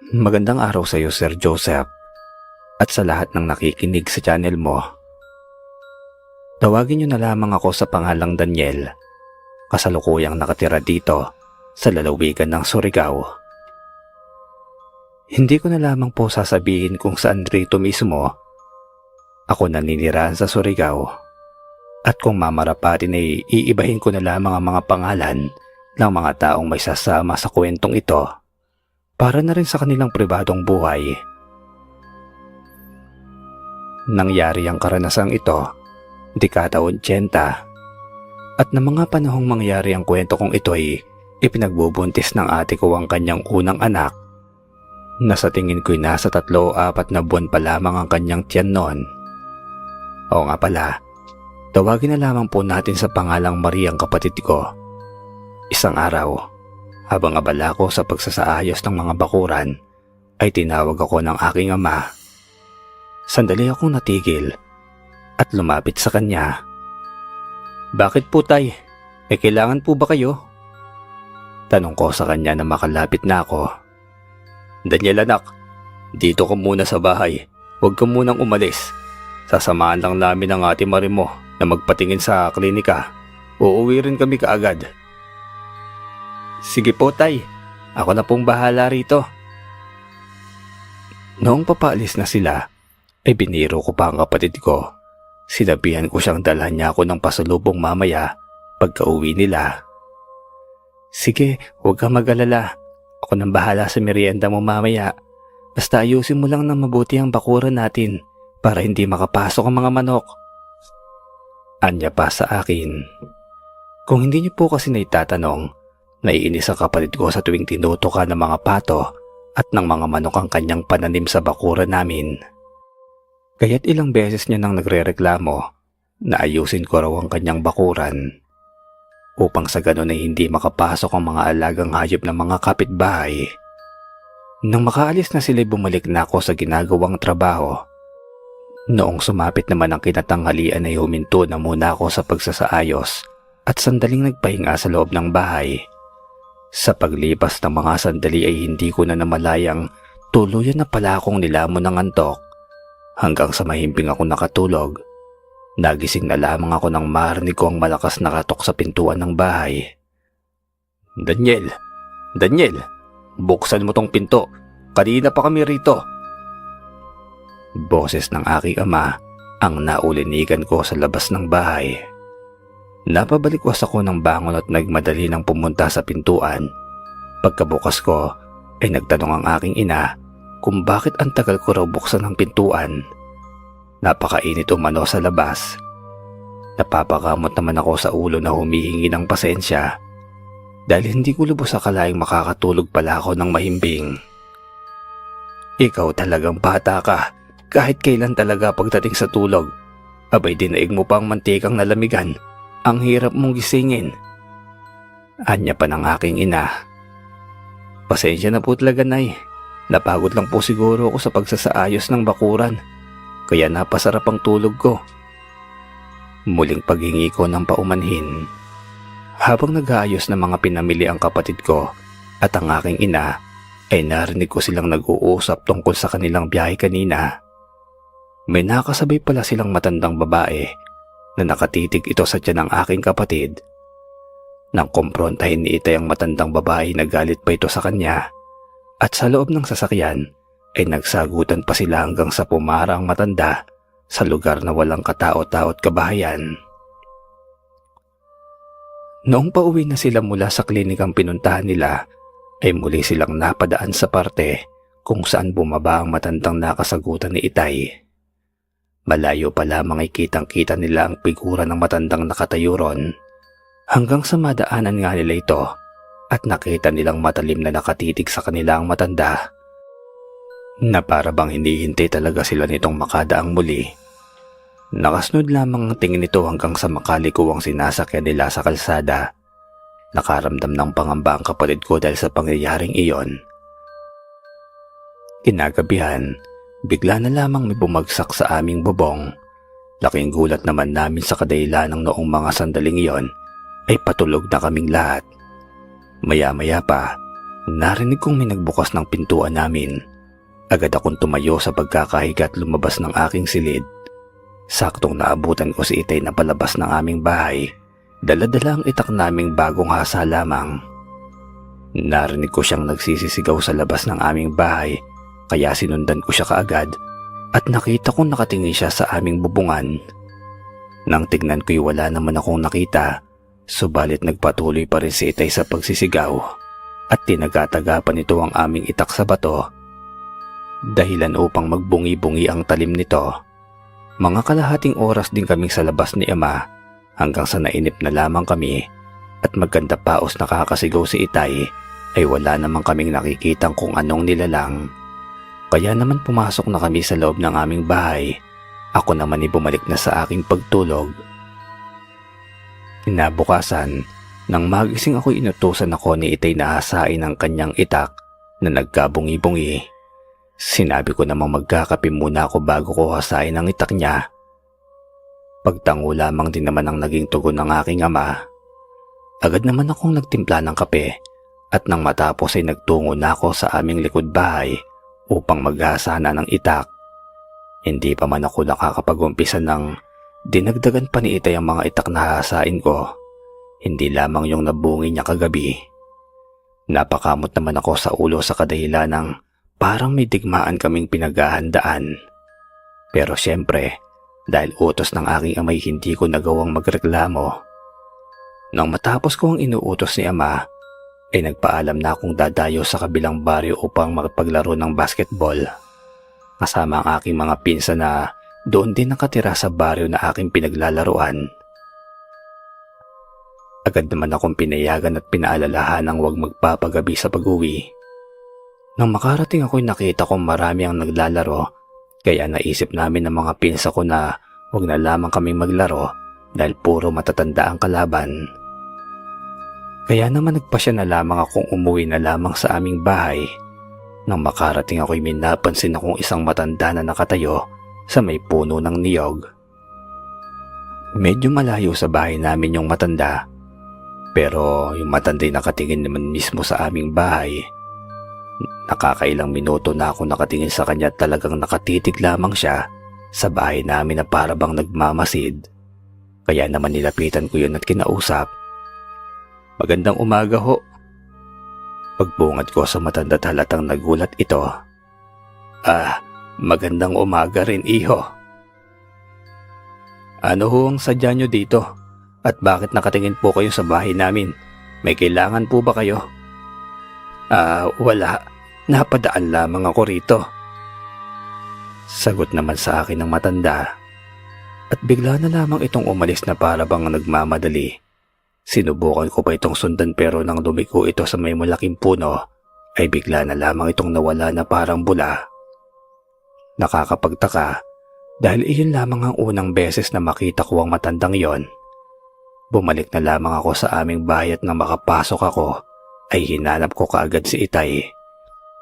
Magandang araw sa iyo, Sir Joseph, at sa lahat ng nakikinig sa channel mo. Tawagin niyo na lamang ako sa pangalang Daniel, kasalukuyang nakatira dito sa lalawigan ng Surigao. Hindi ko na lamang po sasabihin kung saan rito mismo ako naninirahan sa Surigao, at kung mamarapatin ay iibahin ko na lamang ang mga pangalan ng mga taong may sasama sa kwentong ito para na rin sa kanilang pribadong buhay. Nangyari ang karanasang ito dekada 80, at na mga panahong mangyari ang kwento kong ito ay ipinagbubuntis ng ate ko ang kanyang unang anak, na sa tingin ko'y nasa 3 o 4 na buwan pa lamang ang kanyang tiyan noon. Oo nga pala, tawagin na lamang po natin sa pangalang Maria ang kapatid ko. Isang araw, habang abala ko sa pagsasaayos ng mga bakuran, ay tinawag ako ng aking ama. Sandali akong natigil at lumapit sa kanya. "Bakit po, tay? May kailangan po ba kayo?" Tanong ko sa kanya na makalapit na ako. "Daniel anak, dito ka muna sa bahay. Huwag ka munang umalis. Sasamahan lang namin ang ate Marie mo na magpatingin sa klinika. Uuwi rin kami kaagad." "Sige po, tay. Ako na pong bahala rito." Noong papaalis na sila, ay biniro ko pa ang kapatid ko. Sinabihan ko siyang dalhan niya ako ng pasalubong mamaya pagka-uwi nila. "Sige, huwag kang mag-alala. Ako nang bahala sa merienda mo mamaya. Basta ayusin mo lang ng mabuti ang bakuran natin para hindi makapasok ang mga manok." Anya pa sa akin. Kung hindi niyo po kasi naitatanong, naiinis ang kapatid ko sa tuwing tinutukan ng mga pato at ng mga manok ang kanyang pananim sa bakuran namin. Kaya't ilang beses niya nang nagrereklamo na ayusin ko raw ang kanyang bakuran, upang sa ganon ay hindi makapasok ang mga alagang hayop ng mga kapitbahay. Nang makaalis na sila, bumalik na ako sa ginagawang trabaho. Noong sumapit naman ang kinatanghalian ay huminto na muna ako sa pagsasaayos at sandaling nagpahinga sa loob ng bahay. Sa paglipas ng mga sandali ay hindi ko na namalayang tuluyan na pala akong nilamon ng antok. Hanggang sa mahimbing ako nakatulog, nagising na lamang ako nang marinig ko ang malakas na katok sa pintuan ng bahay. "Daniel! Daniel! Buksan mo tong pinto! Kanina pa kami rito!" Boses ng aking ama ang naulinigan ko sa labas ng bahay. Napabalikwas ako ng bangon at nagmadali nang pumunta sa pintuan. Pagkabukas ko ay nagtanong ang aking ina kung bakit ang tagal ko raw buksan ang pintuan. Napakainit umano sa labas. Napapakamot naman ako sa ulo na humihingi ng pasensya dahil hindi ko lubos akalaing makakatulog pala ako ng mahimbing. "Ikaw talagang bata ka. Kahit kailan talaga pagdating sa tulog, abay dinaig mo pa ang mantikang nalamigan. Ang hirap mong gisingin." Anya pa ng aking ina. "Pasensya na po talaga, nay. Napagod lang po siguro ako sa pagsasaayos ng bakuran, kaya napasarap ang tulog ko." Muling paghingi ko ng paumanhin. Habang nag-aayos ng mga pinamili ang kapatid ko at ang aking ina, ay narinig ko silang nag-uusap tungkol sa kanilang biyahe kanina. May nakasabay pala silang matandang babae na nakatitig ito sa tiyan ng aking kapatid. Nang kumprontahin ni Itay ang matandang babae, nagalit pa ito sa kanya. At sa loob ng sasakyan ay nagsagutan pa sila hanggang sa pumara ang matanda sa lugar na walang katao-tao at kabahayan. Noong pauwi na sila mula sa klinikang pinuntahan nila, ay muli silang napadaan sa parte kung saan bumaba ang matandang nakasagutan ni Itay. Malayo pa lamang ay kitang-kita nila ang figura ng matandang nakatayo ron, hanggang sa madaanan nga nila ito at nakita nilang matalim na nakatitig sa kanila ang matanda, na para bang hinihintay talaga sila nitong makadaang muli. Nakasunod lamang ang tingin nito hanggang sa makaliko ang sinasakyan nila sa kalsada. Nakaramdam ng pangamba ang kapatid ko dahil sa pangyayaring iyon. Kinagabihan, bigla na lamang may bumagsak sa aming bubong. Laking gulat naman namin sa kadahilan ng noong mga sandaling iyon ay patulog na kaming lahat. Maya-maya pa Narinig kong may nagbukas ng pintuan namin. Agad akong tumayo sa pagkakahiga at lumabas ng aking silid. Saktong naabutan ko si Itay na palabas ng aming bahay. Dala-dala ang itak naming bagong hasa lamang. Narinig ko siyang nagsisisigaw sa labas ng aming bahay, kaya sinundan ko siya kaagad at nakita kong nakatingin siya sa aming bubungan. Nang tignan ko'y wala naman akong nakita, subalit nagpatuloy pa rin si Itay sa pagsisigaw at tinagataga-taga nito ang aming itak sa bato. Dahilan upang magbungi-bungi ang talim nito. Mga kalahating oras din kaming sa labas ni Ama hanggang sa nainip na lamang kami at maganda paos nakakasigaw si Itay ay wala naman kaming nakikitang kung anong nilalang. Kaya naman pumasok na kami sa loob ng aming bahay. Ako naman ay bumalik na sa aking pagtulog. Kinabukasan, nang magising ako'y inutusan ako ni Itay na hasain ang kanyang itak na nagkabungi-bungi. Sinabi ko namang magkakape muna ako bago ko hasain ang itak niya. Pagtango lamang din naman ang naging tugon ng aking ama. Agad naman akong nagtimpla ng kape at nang matapos ay nagtungo na ako sa aming likod bahay upang maghasa na ng itak. Hindi pa man ako nakakapag-umpisa ng dinagdagan pa ni Itay ang mga itak na hasain ko. Hindi lamang yung nabungi niya kagabi. Napakamot naman ako sa ulo sa kadahilan ng parang may digmaan kaming pinaghahandaan. Pero syempre, dahil utos ng aking amay hindi ko nagawang magreklamo. Nang matapos ko ang inuutos ni Ama, ay nagpaalam na akong dadayo sa kabilang baryo upang makipaglaro ng basketball. Kasama ang aking mga pinsan na doon din nakatira sa baryo na aking pinaglalaruan. Agad naman akong pinayagan at pinaalalahan ng huwag magpapagabi sa pag-uwi. Nang makarating ako'y nakita kong marami ang naglalaro, kaya naisip namin ng mga pinsa ko na huwag na lamang kaming maglaro dahil puro matatanda ang kalaban. Kaya naman nagpasya na lamang akong umuwi na lamang sa aming bahay. Nang makarating ako'y may napansin akong isang matanda na nakatayo sa may puno ng niyog. Medyo malayo sa bahay namin yung matanda, pero yung matanda'y nakatingin naman mismo sa aming bahay. Nakakailang minuto na ako nakatingin sa kanya at talagang nakatitig lamang siya sa bahay namin na para bang nagmamasid. Kaya naman nilapitan ko yun at kinausap. "Magandang umaga ho." Pagbungad ko sa matanda at halatang nagulat ito. Magandang umaga rin, iho." "Ano ho ang sadya nyo dito? At bakit nakatingin po kayo sa bahay namin? May kailangan po ba kayo?" Wala. Napadaan lamang ako rito." Sagot naman sa akin ng matanda. At bigla na lamang itong umalis na para bang nagmamadali. Sinubukan ko pa itong sundan pero nang lumiko ito sa may malaking puno, ay bigla na lamang itong nawala na parang bula. Nakakapagtaka dahil iyon lamang ang unang beses na makita ko ang matandang yon. Bumalik na lamang ako sa aming bahay at nang makapasok ako, ay hinanap ko kaagad si Itay.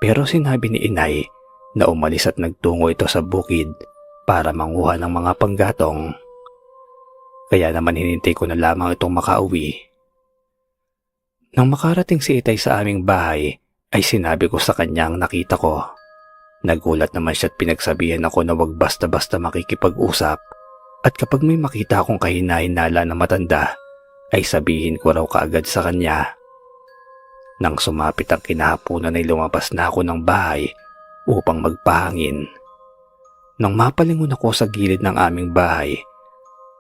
Pero sinabi ni Inay na umalis at nagtungo ito sa bukid para manguha ng mga panggatong. Kaya naman hinintay ko na lamang itong makauwi. Nang makarating si Itay sa aming bahay, ay sinabi ko sa kanya ang nakita ko. Nagulat naman siya at pinagsabihan ako na wag basta-basta makikipag-usap at kapag may makita akong kahinahinala na matanda, ay sabihin ko raw kaagad sa kanya. Nang sumapit ang kinahaponan ay lumabas na ako ng bahay upang magpahangin. Nang mapalingon ako sa gilid ng aming bahay,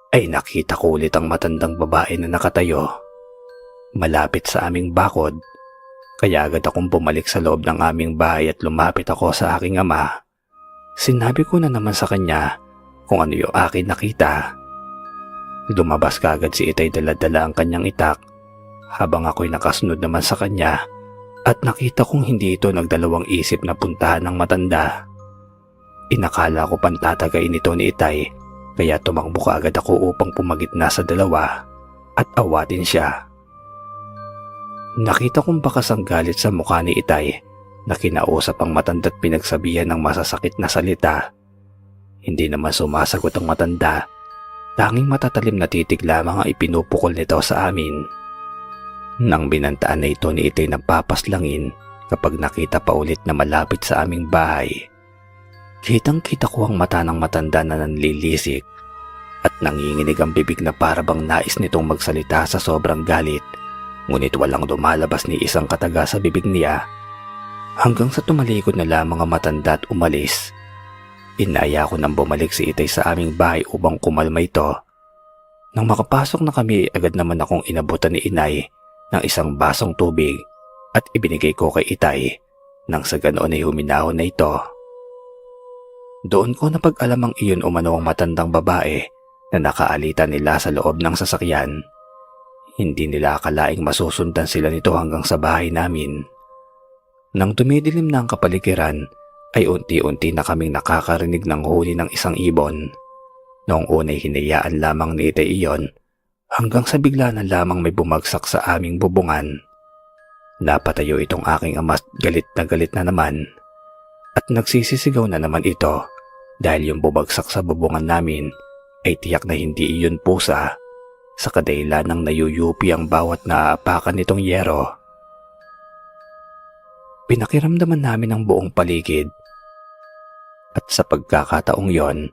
ay nakita ko ulit ang matandang babae na nakatayo malapit sa aming bakod. Kaya agad akong bumalik sa loob ng aming bahay at lumapit ako sa aking ama. Sinabi ko na naman sa kanya kung ano yung akin nakita. Lumabas kaagad si Itay dala-dala ang kanyang itak habang ako'y nakasunod naman sa kanya at nakita kong hindi ito nagdalawang isip na puntahan ng matanda. Inakala ko pantatagain ito ni Itay kaya tumakbo kaagad ako upang pumagitna sa dalawa at awatin siya. Nakita kong bakas ang galit sa mukha ni Itay na kinausap ang matanda at pinagsabihan ng masasakit na salita. Hindi naman sumasagot ang matanda. Tanging matatalim na titig lamang ang ipinupukol nito sa amin. Nang binantaan na ito ni Itay na papaslangin, kapag nakita pa ulit na malapit sa aming bahay. Kitang-kita ko ang mata ng matanda na nanlilisik at nanginginig ang bibig na para bang nais nitong magsalita sa sobrang galit, ngunit walang lumalabas ni isang kataga sa bibig niya. Hanggang sa tumalikod na lamang ang matanda at umalis. Inaya ko nang bumalik si Itay sa aming bahay upang kumalma ito. Nang makapasok na kami, agad naman akong inabutan ni Inay ng isang basong tubig at ibinigay ko kay Itay, nang sa ganoon ay huminahon na ito. Doon ko napag-alamang iyon umano ang matandang babae na nakaalita nila sa loob ng sasakyan. Hindi nila akalaing masusundan sila nito hanggang sa bahay namin. Nang dumidilim na ang kapaligiran, ay unti-unti na kaming nakakarinig ng huni ng isang ibon. Noong una'y hinayaan lamang ni Itay iyon, hanggang sa bigla na lamang may bumagsak sa aming bubungan. Napatayo itong aking ama at galit na naman. At nagsisisigaw na naman ito dahil yung bumagsak sa bubungan namin ay tiyak na hindi iyon pusa, sa kadahilan ng nayuyupi ang bawat naaapakan nitong yero. Pinakiramdaman namin ang buong paligid at sa pagkakataong yon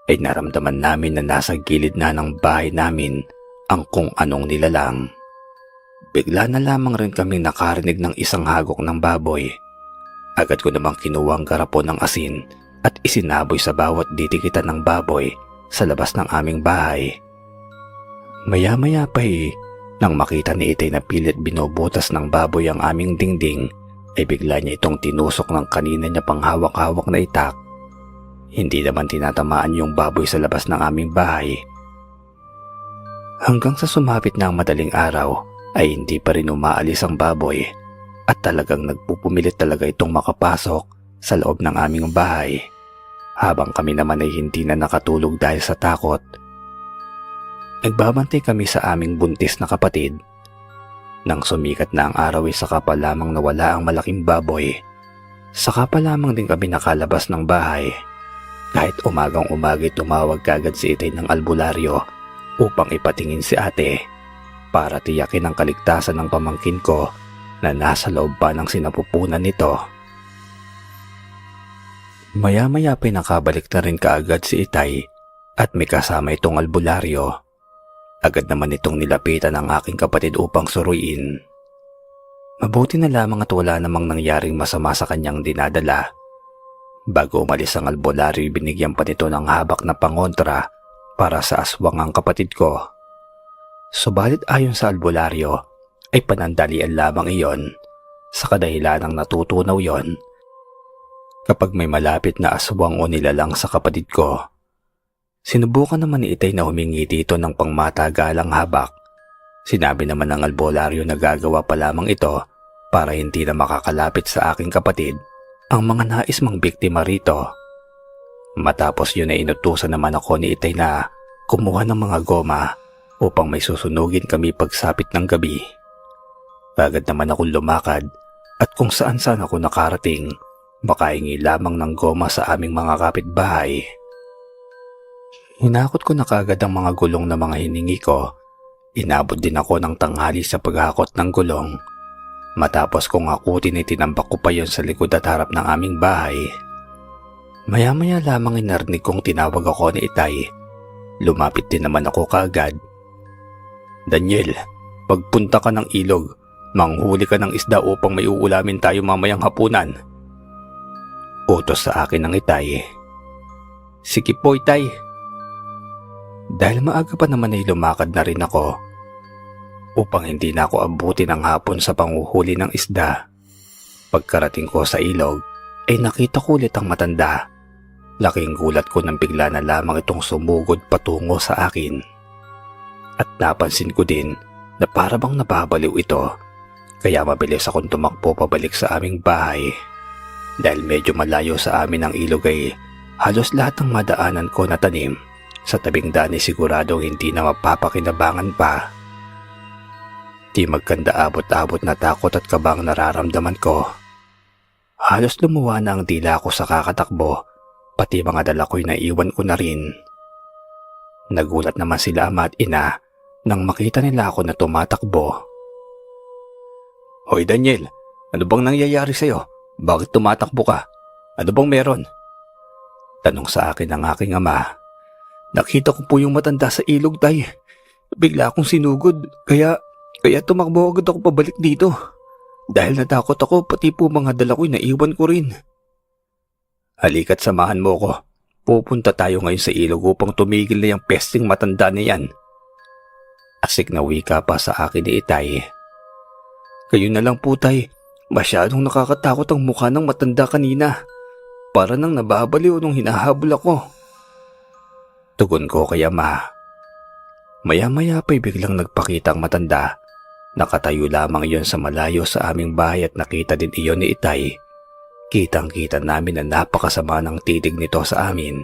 ay naramdaman namin na nasa gilid na ng bahay namin ang kung anong nilalang. Bigla na lamang rin kaming nakarinig ng isang hagok ng baboy. Agad ko namang kinuha ang garapon ng asin at isinaboy sa bawat ditikitan ng baboy sa labas ng aming bahay. Maya-maya pa nang makita ni Itay na pilit binubutas ng baboy ang aming dingding, ay bigla niya itong tinusok ng kanina niya panghawak-hawak na itak. Hindi naman tinatamaan yung baboy sa labas ng aming bahay. Hanggang sa sumapit na ang madaling araw ay hindi pa rin umaalis ang baboy. At talagang nagpupumilit talaga itong makapasok sa loob ng aming bahay, habang kami naman ay hindi na nakatulog dahil sa takot. Nagbabantay kami sa aming buntis na kapatid. Nang sumikat na ang araw ay saka pa lamang nawala ang malaking baboy. Saka pa lamang din kami nakalabas ng bahay. Kahit umagang-umagay tumawag kagad si Itay ng albularyo upang ipatingin si ate para tiyakin ang kaligtasan ng pamangkin ko na nasa loob pa ng sinapupunan nito. Maya-maya nakabalik na rin kaagad si Itay at may kasama itong albularyo. Agad naman itong nilapitan ng aking kapatid upang suruin. Mabuti na lamang at wala namang nangyaring masama sa kanyang dinadala. Bago umalis ang albularyo, binigyan pa nito ng habak na pangontra para sa aswang ang kapatid ko. Subalit ayon sa albularyo, ay panandalian lamang iyon, sa kadahilan ng natutunaw yon. Kapag may malapit na aswang o nilalang sa kapatid ko, sinubukan naman ni Itay na humingi dito ng pangmatagalang habak. Sinabi naman ng albularyo na gagawa pa lamang ito para hindi na makakalapit sa aking kapatid ang mga nais mang biktima rito. Matapos yun ay inutusan naman ako ni Itay na kumuha ng mga goma upang may susunugin kami pagsapit ng gabi. Agad naman akong lumakad at kung saan-saan ako nakarating, makahingi lamang ng goma sa aming mga kapitbahay. Hinakot ko na kaagad ang mga gulong na mga hiningi ko. Inabot din ako ng tanghali sa paghakot ng gulong. Matapos kong hakutin, itinambak ko pa yon sa likod at harap ng aming bahay. Maya-maya lamang inarinig kong tinawag ako ni Itay. Lumapit din naman ako kaagad. "Daniel, pagpunta ka ng ilog, manghuli ka ng isda upang may uulamin tayo mamayang hapunan," utos sa akin ng Itay. "Sige po, Itay." Dahil maaga pa naman ay lumakad na rin ako upang hindi na ako abutin ng hapon sa panghuhuli ng isda. Pagkarating ko sa ilog ay nakita ko ulit ang matanda. Laking gulat ko nang bigla na lamang itong sumugod patungo sa akin. At napansin ko din na para bang nababaliw ito, kaya mabilis akong tumakbo pabalik sa aming bahay. Dahil medyo malayo sa amin ang ilog ay halos lahat ng madaanan ko na tanim sa tabing daan ay siguradong hindi na mapapakinabangan pa. Di magkanda abot-abot na takot at kabang nararamdaman ko. Halos lumuwa na ang dila ko sa kakatakbo, pati mga dala ko'y naiwan ko na rin. Nagulat naman sila ama at ina nang makita nila ako na tumatakbo. "Hoy Daniel, Ano bang nangyayari sa'yo? Bakit tumatakbo ka? Ano bang meron? Tanong sa akin ng aking ama. Nakita ko po yung matanda sa ilog, tay. Bigla akong sinugod, kaya tumakbo agad ako pabalik dito. Dahil natakot ako, pati po mga dala ko'y naiwan ko rin. Halika't samahan mo ko. Pupunta tayo ngayon sa ilog upang tumigil na yung pesting matanda na yan. Asik na wika pa sa akin ni Itay. Kayo na lang po, tay. Masyadong nakakatakot ang mukha ng matanda kanina. Para nang nababaliw nung hinahabol ako. Tugon ko kay ama. Maya-maya pa'y biglang nagpakita ang matanda. Nakatayo lamang iyon sa malayo sa aming bahay at nakita din iyon ni Itay. Kitang-kita namin na napakasama ng titig nito sa amin.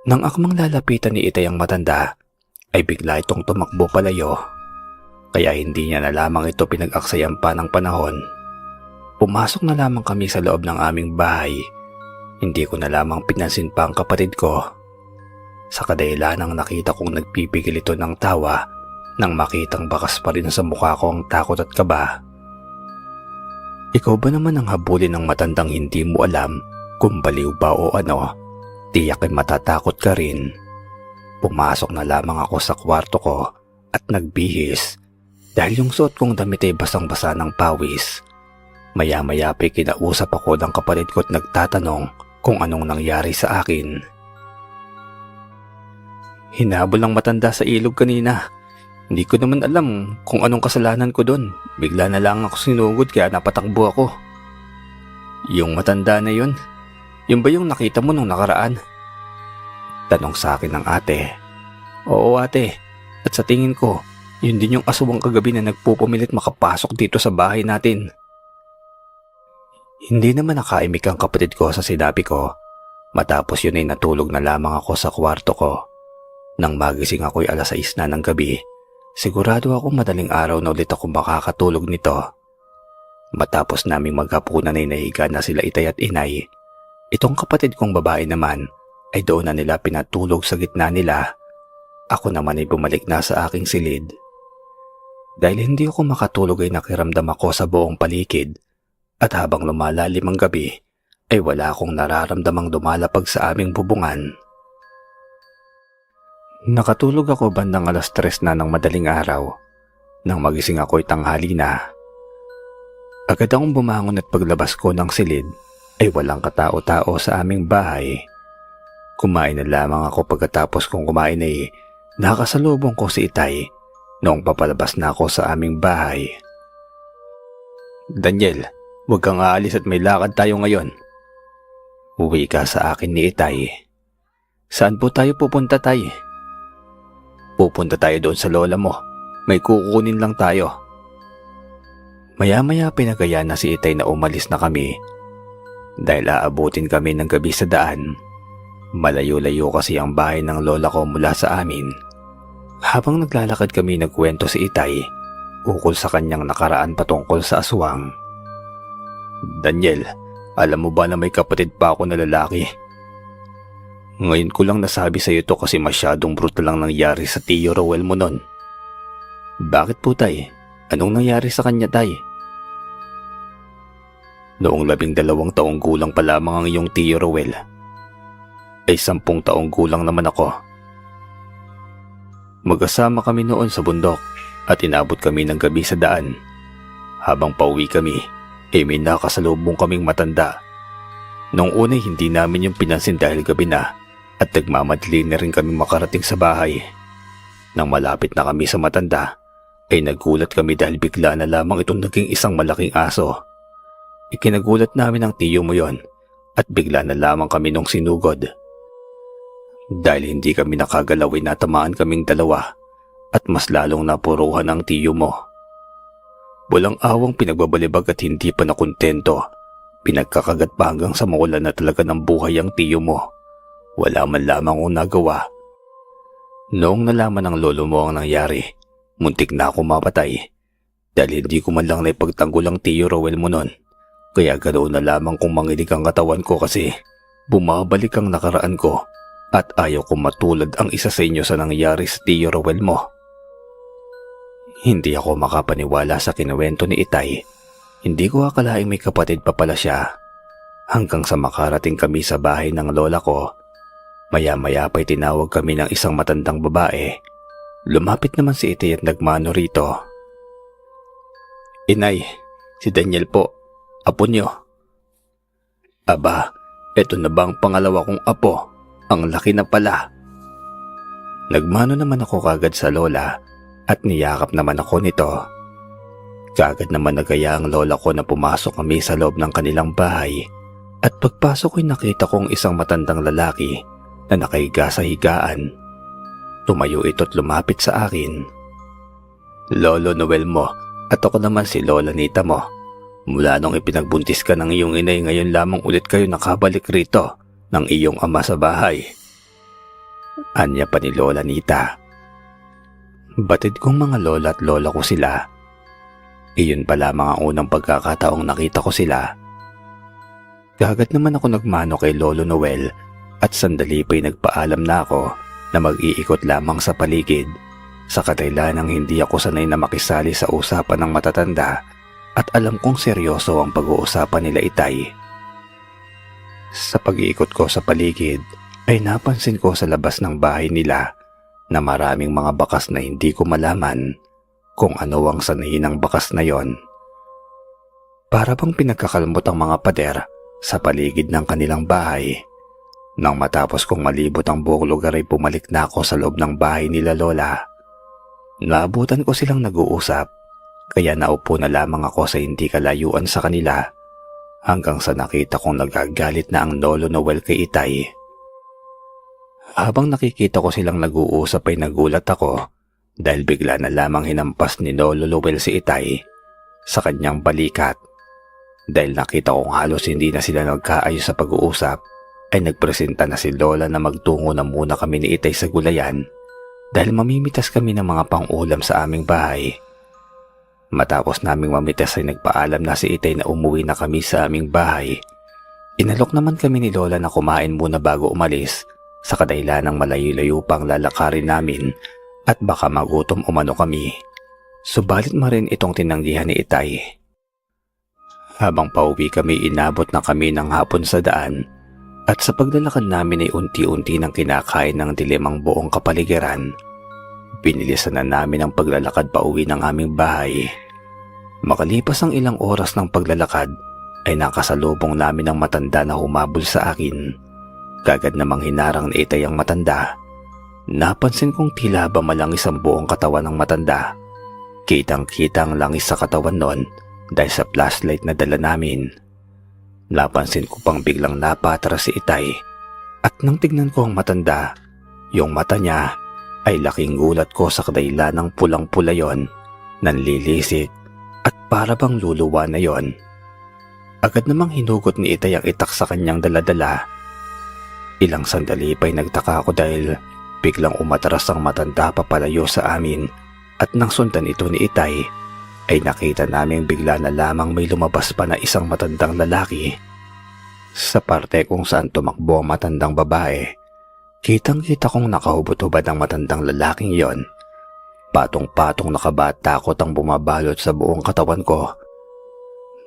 Nang akmang lalapitan ni Itay ang matanda, ay bigla itong tumakbo palayo. Kaya hindi niya na lamang ito pinag-aksayan pa ng panahon. Pumasok na lamang kami sa loob ng aming bahay. Hindi ko na lamang pinansin pa ang kapatid ko. Sa kadahilanang nakita kong nagpipigil ito ng tawa nang makitang bakas pa rin sa mukha ko ang takot at kaba. Ikaw ba naman ang habulin ng matandang hindi mo alam kung baliw ba o ano? Tiyak ay matatakot ka rin. Pumasok na lamang ako sa kwarto ko at nagbihis dahil yung suot kong damit ay basang-basa ng pawis. Maya-maya pa'y kinausap ako ng kapatid ko at nagtatanong kung anong nangyari sa akin. Hinabol ng matanda sa ilog kanina. Hindi ko naman alam kung anong kasalanan ko doon. Bigla na lang ako sinugod kaya napatakbo ako. Yung matanda na yun? Yun ba yung nakita mo nung nakaraan? Tanong sa akin ng ate. Oo ate, at sa tingin ko, yun din yung aswang kagabi na nagpupumilit makapasok dito sa bahay natin. Hindi naman nakaimik ang kapatid ko sa sinabi ko. Matapos yun ay natulog na lamang ako sa kwarto ko. Nang magising ako'y 6:00 na ng gabi, sigurado ako madaling araw na ulit ako makakatulog nito. Matapos naming maghapunan ay nahiga na sila Itay at Inay. Itong kapatid kong babae naman ay doon na nila pinatulog sa gitna nila. Ako naman ay bumalik na sa aking silid. Dahil hindi ako makatulog ay nakiramdam ako sa buong paligid. At habang lumalalim ang gabi, ay wala akong nararamdamang dumalapag sa aming bubungan. Nakatulog ako bandang 3:00 na ng madaling araw. Nang magising ako ay tanghali na. Agad akong bumangon at paglabas ko ng silid ay walang katao-tao sa aming bahay. Kumain na lamang ako pagkatapos kong kumain ay nakasalubong ko si Itay noong papalabas na ako sa aming bahay. Daniel, huwag kang aalis at may lakad tayo ngayon. Uwi ka sa akin ni Itay. Saan po tayo pupunta, Tay? Pupunta tayo doon sa lola mo. May kukunin lang tayo. Maya-maya pinagaya na si Itay na umalis na kami. Dahil aabutin kami ng gabi sa daan. Malayo-layo kasi ang bahay ng lola ko mula sa amin. Habang naglalakad kami nagkwento si Itay ukol sa kanyang nakaraan patungkol sa aswang. Daniel, alam mo ba na may kapatid pa ako na lalaki? Ngayon ko lang nasabi sa iyo to kasi masyadong brutal lang nangyari sa Tio Rowel mo nun. Bakit po, Tay? Anong nangyari sa kanya, Tay? Noong 12 taong gulang pa lamang ang iyong Tio Rowel, ay 10 taong gulang naman ako. Magkasama kami noon sa bundok at inabot kami ng gabi sa daan. Habang pauwi kami, may nakasalubong kaming matanda. Noong una hindi namin yung pinansin dahil gabi na at nagmamadali na rin kami makarating sa bahay. Nang malapit na kami sa matanda, ay nagulat kami dahil bigla na lamang itong naging isang malaking aso. Ikinagulat namin ang tiyo mo yon at bigla na lamang kami nung sinugod. Dahil hindi kami nakagalaw ay natamaan kaming dalawa at mas lalong napuruhan ang tiyo mo. Walang awang pinagbabalibag at hindi pa nakontento. Pinagkakagat pa hanggang sa mawalan na talaga ng buhay ang tiyo mo. Wala man lamang akong nagawa. Noong nalaman ng lolo mo ang nangyari, muntik na ako mapatay. Dahil hindi ko man lang naipagtanggol ang Tio Rowel mo nun. Kaya ganoon na lamang kung manginig ang katawan ko kasi bumabalik ang nakaraan ko at ayaw kong matulad ang isa sa inyo sa nangyari sa Tio Rowel mo. Hindi ako makapaniwala sa kinuwento ni Itay Hindi ko akalaing may kapatid pa pala siya. Hanggang sa makarating kami sa bahay ng lola ko, maya-maya pa'y tinawag kami ng isang matandang babae. Lumapit naman si Itay at nagmano rito. "Inay, si Daniel po, apo niyo." "Aba, eto na ba ang pangalawa kong apo? Ang laki na pala." Nagmano naman ako kagad sa lola at niyakap naman ako nito. Kagad naman nagaya ang lola ko na pumasok kami sa loob ng kanilang bahay at pagpasok ko'y nakita kong isang matandang lalaki na nakahiga sa higaan. Tumayo ito't lumapit sa akin. "Lolo Noel mo at ako naman si Lola Nita mo. Mula nung ipinagbuntis ka ng iyong inay, ngayon lamang ulit kayo nakabalik rito ng iyong ama sa bahay." Anya pa ni Lola Nita. Batid kong mga lola at lola ko sila. Iyon pa lamang ang unang pagkakataong nakita ko sila. Kagad naman ako nagmano kay Lolo Noel at sandali pa'y nagpaalam na ako na mag-iikot lamang sa paligid, sa kadahilanang hindi ako sanay na makisali sa usapan ng matatanda at alam kong seryoso ang pag-uusapan nila Itay. Sa pag-iikot ko sa paligid ay napansin ko sa labas ng bahay nila na maraming mga bakas na hindi ko malaman kung ano ang sanhi ng bakas na yon. Para bang pinagkakalmot ang mga pader sa paligid ng kanilang bahay. Nang matapos kong malibot ang buong lugar ay pumalik na ako sa loob ng bahay nila Lola. Naabutan ko silang nag-uusap, kaya naupo na lamang ako sa hindi kalayuan sa kanila hanggang sa nakita kong nagagalit na ang Lolo Noel kay Itay. Habang nakikita ko silang nag-uusap ay nagulat ako dahil bigla na lamang hinampas ni Lolo Noel si Itay sa kanyang balikat. Dahil nakita kong halos hindi na sila nagkaayos sa pag-uusap, ay nagpresenta na si Lola na magtungo na muna kami ni Itay sa gulayan dahil mamimitas kami ng mga pang-ulam sa aming bahay. Matapos naming mamitas ay nagpaalam na si Itay na umuwi na kami sa aming bahay. Inalok naman kami ni Lola na kumain muna bago umalis sa kadahilanang malayo-layo pang lalakarin namin at baka magutom umano kami. Subalit rin itong tinanggihan ni Itay. Habang pauwi kami, inabot na kami ng hapon sa daan at sa paglalakad namin ay unti-unti nang kinakain ng dilim ang buong kapaligiran. Binilisan na namin ang paglalakad pauwi ng aming bahay. Makalipas ang ilang oras ng paglalakad ay nakasalubong namin ang matanda na humabol sa akin. Kagad namang hinarang ni Itay ang matanda. Napansin kong tila ba malangis ang buong katawan ng matanda. Kitang-kita ang langis sa katawan nun dahil sa flashlight na dala namin. Napansin ko pang biglang napatras si Itay at nang tignan ko ang matanda, yung mata niya ay laking gulat ko sa kadahilanang pulang-pula yon, nanlilisik at para bang luluwa na yon. Agad namang hinugot ni Itay ang itak sa kanyang daladala. Ilang sandali pa'y nagtaka ako dahil biglang umatras ang matanda papalayo sa amin at nang sundan ito ni Itay ay nakita namin bigla na lamang may lumabas pa na isang matandang lalaki. Sa parte kung saan tumakbo ang matandang babae, kitang-kita kong nakahubot-hubad ang matandang lalaking yon. Patong-patong nakaba at takot ang bumabalot sa buong katawan ko.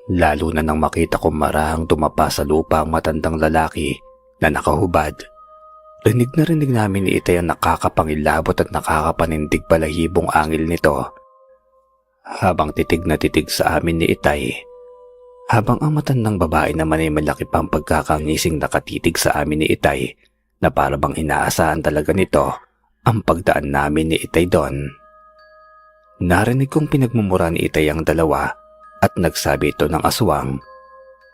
Lalo na nang makita ko marahang tumapa sa lupa ang matandang lalaki na nakahubad. Rinig na rinig namin ni Itay ang nakakapangilabot at nakakapanindig balahibong angil nito. Habang titig na titig sa amin ni Itay, habang ang matandang babae naman ay malaki pang pagkakangising nakatitig sa amin ni Itay na para bang inaasahan talaga nito ang pagdaan namin ni Itay doon. Narinig kong pinagmumura ni Itay ang dalawa at nagsabi ito ng aswang.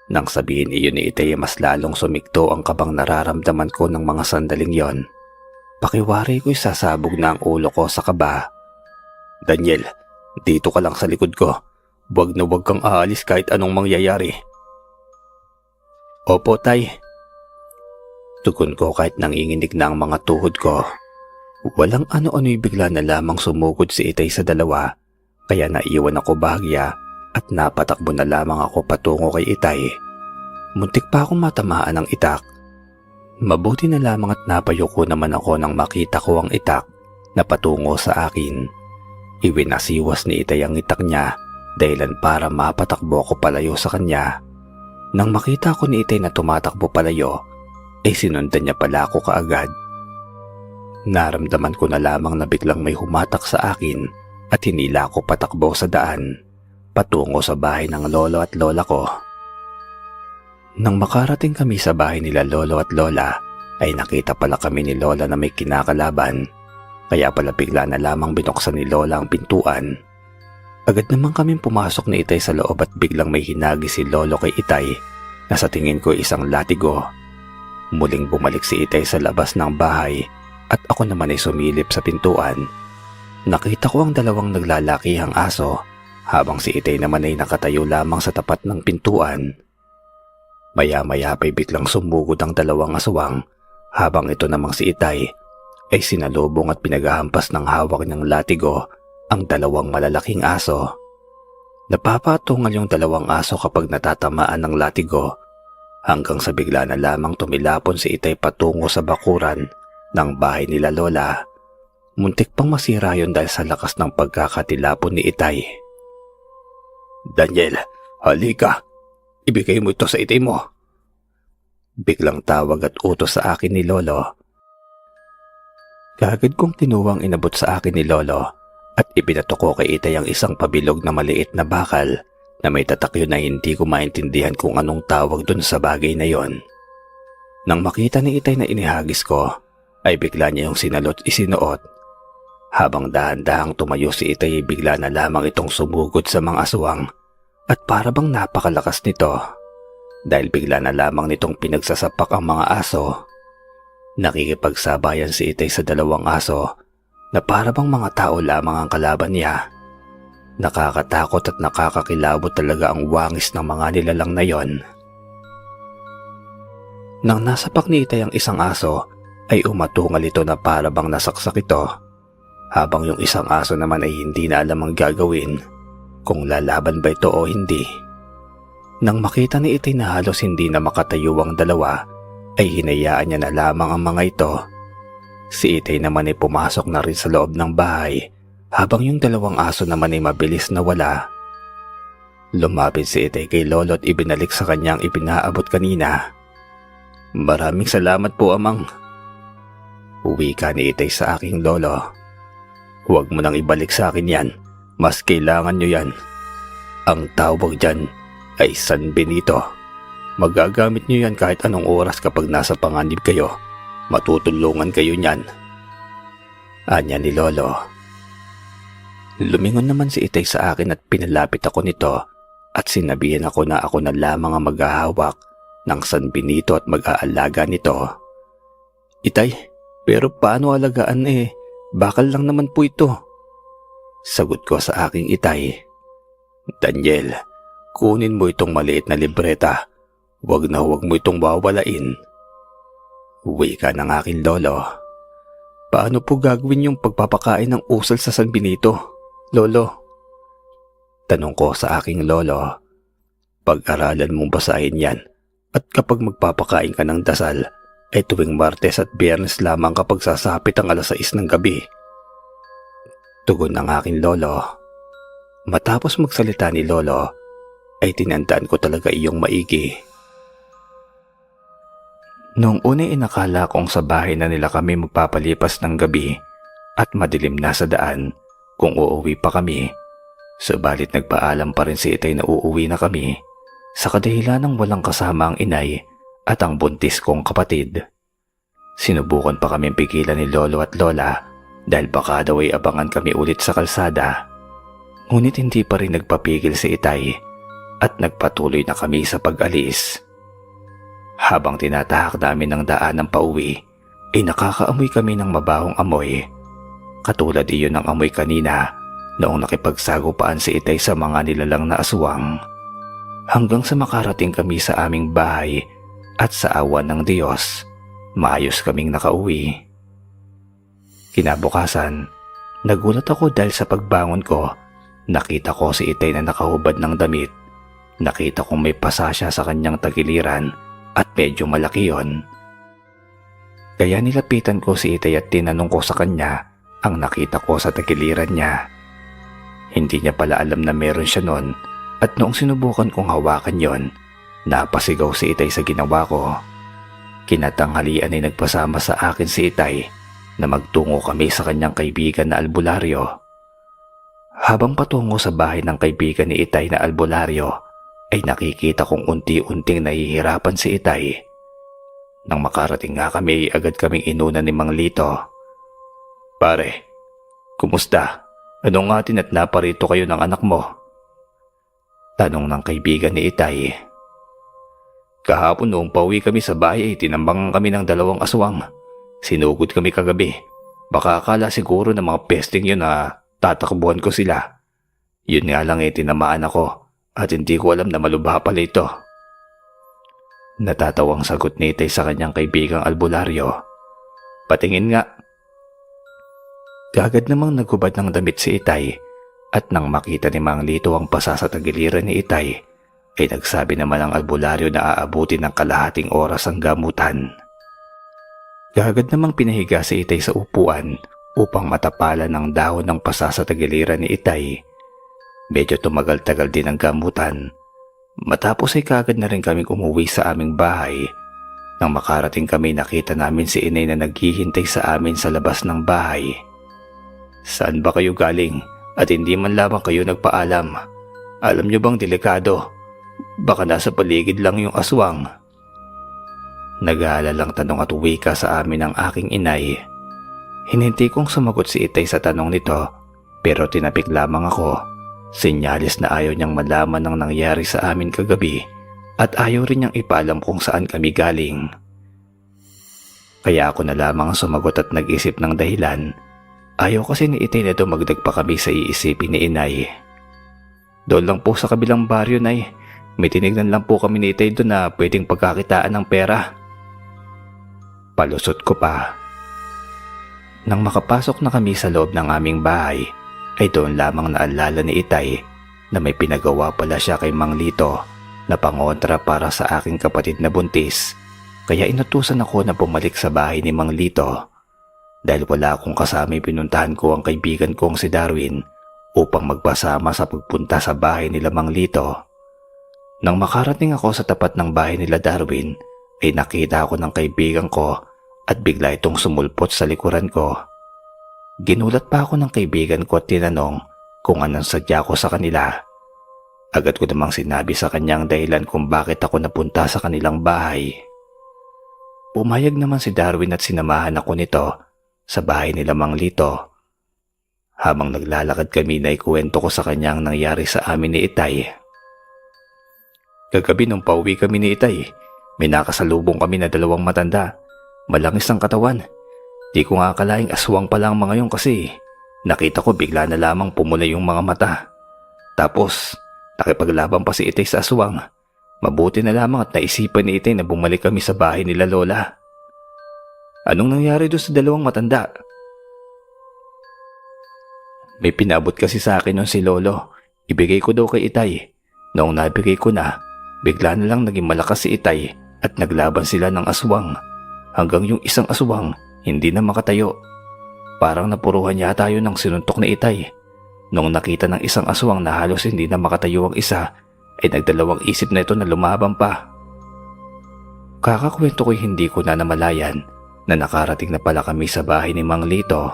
Nang sabihin iyon ni Itay, mas lalong sumikto ang kabang nararamdaman ko ng mga sandaling yon. Pakiwari ko'y sasabog na ang ulo ko sa kaba. "Daniel, dito ka lang sa likod ko. Huwag na huwag kang aalis kahit anong mangyayari." "Opo, Tay." Tugon ko kahit nanginginig na ang mga tuhod ko. Walang ano-ano'y bigla na lamang sumugod si Itay sa dalawa, kaya naiwan ako bahagya at napatakbo na lamang ako patungo kay Itay. Muntik pa akong matamaan ng itak. Mabuti na lamang at napayuko naman ako nang makita ko ang itak na patungo sa akin. Iwinasiwas ni Itay ang itak niya dahilan para mapatakbo ako palayo sa kanya. Nang makita ko ni Itay na tumatakbo palayo, ay sinundan niya pala ako kaagad. Naramdaman ko na lamang na biglang may humatak sa akin at hinila ako patakbo sa daan, patungo sa bahay ng lolo at lola ko. Nang makarating kami sa bahay nila lolo at lola, ay nakita pala kami ni lola na may kinakalaban, kaya pala bigla na lamang binuksan ni lola ang pintuan. Agad naman kaming pumasok ni Itay sa loob at biglang may hinagi si lolo kay Itay na sa tingin ko isang latigo. Muling bumalik si Itay sa labas ng bahay at ako naman ay sumilip sa pintuan. Nakita ko ang dalawang naglalakihang aso habang si Itay naman ay nakatayo lamang sa tapat ng pintuan. Maya-maya pa'y biglang sumugod ang dalawang aswang habang ito namang si Itay ay sinalubong at pinaghahampas ng hawak ng latigo ang dalawang malalaking aso. Napapatungal yung dalawang aso kapag natatamaan ng latigo hanggang sa bigla na lamang tumilapon si Itay patungo sa bakuran ng bahay nila lola. Muntik pang masira yon dahil sa lakas ng pagkakatilapon ni Itay. "Daniel, halika! Ibigay mo ito sa Itay mo!" Biglang tawag at utos sa akin ni lolo. Kaagad kong tinuwang inabot sa akin ni lolo at ibinato ko kay Itay ang isang pabilog na maliit na bakal na may tatakyo na hindi ko maintindihan kung anong tawag dun sa bagay na yon. Nang makita ni Itay na inihagis ko, ay bigla niya yung sinalot isinuot. Habang dahan-dahang tumayo si Itay ay bigla na lamang itong sumugod sa mga aswang at para bang napakalakas nito dahil bigla na lamang nitong pinagsasapak ang mga aso. Nakikipagsabayan si Itay sa dalawang aso na para bang mga tao lamang ang kalaban niya. Nakakatakot at nakakakilabot talaga ang wangis ng mga nilalang na yon. Nang nasapak ni Itay ang isang aso, ay umatungal ito na para bang nasaksak ito, habang yung isang aso naman ay hindi na alam ang gagawin, kung lalaban ba ito o hindi. Nang makita ni Itay na halos hindi na makatayo ang dalawa, ay hinayaan niya na lamang ang mga ito. Si Itay naman ay pumasok na rin sa loob ng bahay, habang yung dalawang aso naman ay mabilis na wala. Lumapit si Itay kay lolo at ibinalik sa kanyang ipinaabot kanina. "Maraming salamat po, amang." Wika ni Itay sa aking lolo. "Huwag mo nang ibalik sa akin yan, mas kailangan nyo yan. Ang tawag dyan ay San Benito. Magagamit nyo yan kahit anong oras kapag nasa panganib kayo. Matutulungan kayo niyan." Anya ni lolo. Lumingon naman si Itay sa akin at pinalapit ako nito at sinabihan ako na ako na lamang ang maghahawak ng San Benito at mag-aalaga nito. "Itay, pero paano alagaan bakal lang naman po ito?" Sagot ko sa aking Itay. "Daniel, kunin mo itong maliit na libreta. Huwag mo itong wawalain." Wika ng aking lolo. "Paano po gagawin yung pagpapakain ng usal sa San Benito, lolo?" Tanong ko sa aking lolo. "Pag-aralan mong basahin yan at kapag magpapakain ka ng dasal ay tuwing Martes at Biyernes lamang kapag sasapit ang 6:00 ng gabi." Tugon ng aking lolo. Matapos magsalita ni lolo ay tinandaan ko talaga iyong maigi. Noong una inakala kong sa bahay na nila kami magpapalipas ng gabi at madilim na sa daan kung uuwi pa kami. Subalit nagpaalam pa rin si Itay na uuwi na kami sa kadahilan ng walang kasama ang inay at ang buntis kong kapatid. Sinubukan pa kami pigilan ni lolo at lola dahil baka daw ay abangan kami ulit sa kalsada. Ngunit hindi pa rin nagpapigil si Itay at nagpatuloy na kami sa pag-alis. Habang tinatahak namin ng daan ng pauwi, ay nakakaamoy kami ng mabahong amoy. Katulad iyon ng amoy kanina noong nakipagsagupaan si Itay sa mga nilalang na aswang. Hanggang sa makarating kami sa aming bahay at sa awan ng Diyos, maayos kaming nakauwi. Kinabukasan, nagulat ako dahil sa pagbangon ko, nakita ko si Itay na nakahubad ng damit. Nakita kong may pasa siya sa kanyang tagiliran at medyo malaki yon. Kaya nilapitan ko si Itay at tinanong ko sa kanya ang nakita ko sa tagiliran niya. Hindi niya pala alam na meron siya nun at noong sinubukan kong hawakan yon, napasigaw si Itay sa ginawa ko. Kinatanghalian ay nagpasama sa akin si Itay na magtungo kami sa kanyang kaibigan na albularyo. Habang patungo sa bahay ng kaibigan ni Itay na albularyo, ay nakikita kong unti-unting nahihirapan si Itay. Nang makarating nga kami, agad kaming inuna ni Mang Lito. "Pare, kumusta? Anong atin at naparito kayo ng anak mo?" Tanong ng kaibigan ni Itay. "Kahapon noong pauwi kami sa bahay ay tinambangan kami ng 2 aswang. Sinugod kami kagabi. Baka akala siguro ng mga pesting yun na tatakbuhan ko sila. Yun nga lang tinamaan ako at hindi ko alam na malubha pala ito." Natatawang sagot ni Itay sa kanyang kaibigang albularyo. "Patingin nga." Kagad namang naghubad ng damit si Itay at nang makita ni Mang Lito ang pasa sa tagiliran ni Itay, ay nagsabi naman ang albularyo na aabutin ng kalahating oras ang gamutan. Kagad namang pinahiga si Itay sa upuan upang matapalan ng dahon ng pasa sa tagiliran ni Itay. Medyo tumagal-tagal din ang gamutan. Matapos ay kagad na rin kaming umuwi sa aming bahay. Nang makarating kami, nakita namin si Inay na naghihintay sa amin sa labas ng bahay. "Saan ba kayo galing at hindi man lamang kayo nagpaalam? Alam niyo bang delikado? Baka nasa paligid lang yung aswang." Nag-aalalang tanong at wika sa amin ng aking inay. Hinintay kong sumagot si Itay sa tanong nito, pero tinapik lamang ako. Sinyalis na ayaw niyang malaman ang nangyari sa amin kagabi at ayaw rin niyang ipaalam kung saan kami galing. Kaya ako na lamang sumagot at nag-isip ng dahilan. Ayaw kasi ni Itay na dumagdag pa kami sa iisipin ni Inay. "Doon lang po sa kabilang baryo, Nay. May tinignan lang po kami ni Itay doon na pwedeng pagkakitaan ng pera." Palusot ko pa. Nang makapasok na kami sa loob ng aming bahay, ay doon lamang naalala ni Itay na may pinagawa pala siya kay Mang Lito na pangontra para sa aking kapatid na buntis. Kaya inutusan ako na bumalik sa bahay ni Mang Lito. Dahil wala akong kasama, pinuntahan ko ang kaibigan kong si Darwin upang magpasama sa pagpunta sa bahay nila Mang Lito. Nang makarating ako sa tapat ng bahay nila Darwin, ay nakita ako ng kaibigan ko at bigla itong sumulpot sa likuran ko. Ginulat pa ako ng kaibigan ko at tinanong kung anong sadya ko sa kanila. Agad ko namang sinabi sa kanyang dahilan kung bakit ako napunta sa kanilang bahay. Pumayag naman si Darwin at sinamahan ako nito sa bahay nila Mang Lito. Habang naglalakad kami, na ikuwento ko sa kanyang nangyari sa amin ni Itay. "Kagabi nung pauwi kami ni Itay, may nakasalubong kami na 2 matanda. Malangis ang katawan. Di ko nga akalaing aswang pala ang mga yun kasi nakita ko bigla na lamang pumula yung mga mata. Tapos nakipaglaban pa si Itay sa aswang. Mabuti na lamang at naisipan ni Itay na bumalik kami sa bahay nila Lola." "Anong nangyari doon sa 2 matanda?" "May pinabot kasi sa akin nun si Lolo. Ibigay ko daw kay Itay. Noong nabigay ko na, bigla na lang naging malakas si Itay at naglaban sila ng aswang. Hanggang yung isang aswang hindi na makatayo. Parang napuruhan yata yun ng sinuntok ni Itay. Noong nakita ng isang aswang na halos hindi na makatayo ang isa, ay nagdalawang isip na ito na lumaban pa." Kakakwento ko'y hindi ko na namalayan na nakarating na pala kami sa bahay ni Mang Lito.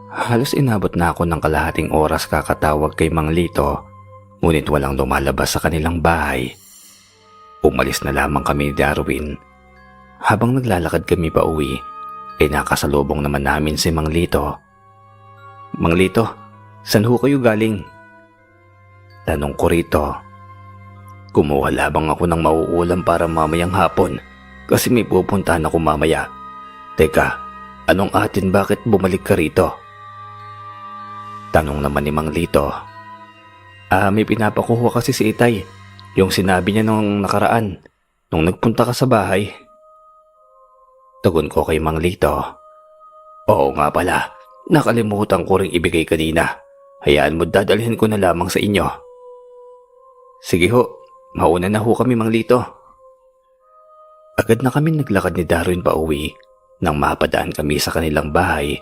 Halos inabot na ako ng kalahating oras kakatawag kay Mang Lito, ngunit walang lumalabas sa kanilang bahay. Umalis na lamang kami ni Darwin. Habang naglalakad kami pa uwi, ay nakasalubong naman namin si Mang Lito. "Mang Lito, saan ho kayo galing?" Tanong ko rito. "Kumuha labang ako ng mauulam para mamayang hapon kasi may pupuntahan ako mamaya." "Teka, anong atin, bakit bumalik ka rito?" Tanong naman ni Mang Lito. May pinapakuha kasi si Itay. Yung sinabi niya nung nakaraan, nung nagpunta ka sa bahay." Tugon ko kay Mang Lito. "Oo nga pala, nakalimutan ko ring ibigay kanina. Hayaan mo, dadalhin ko na lamang sa inyo." "Sige ho, mauna na ho kami, Mang Lito." Agad na kami naglakad ni Darwin pa uwi. Nang mapadaan kami sa kanilang bahay,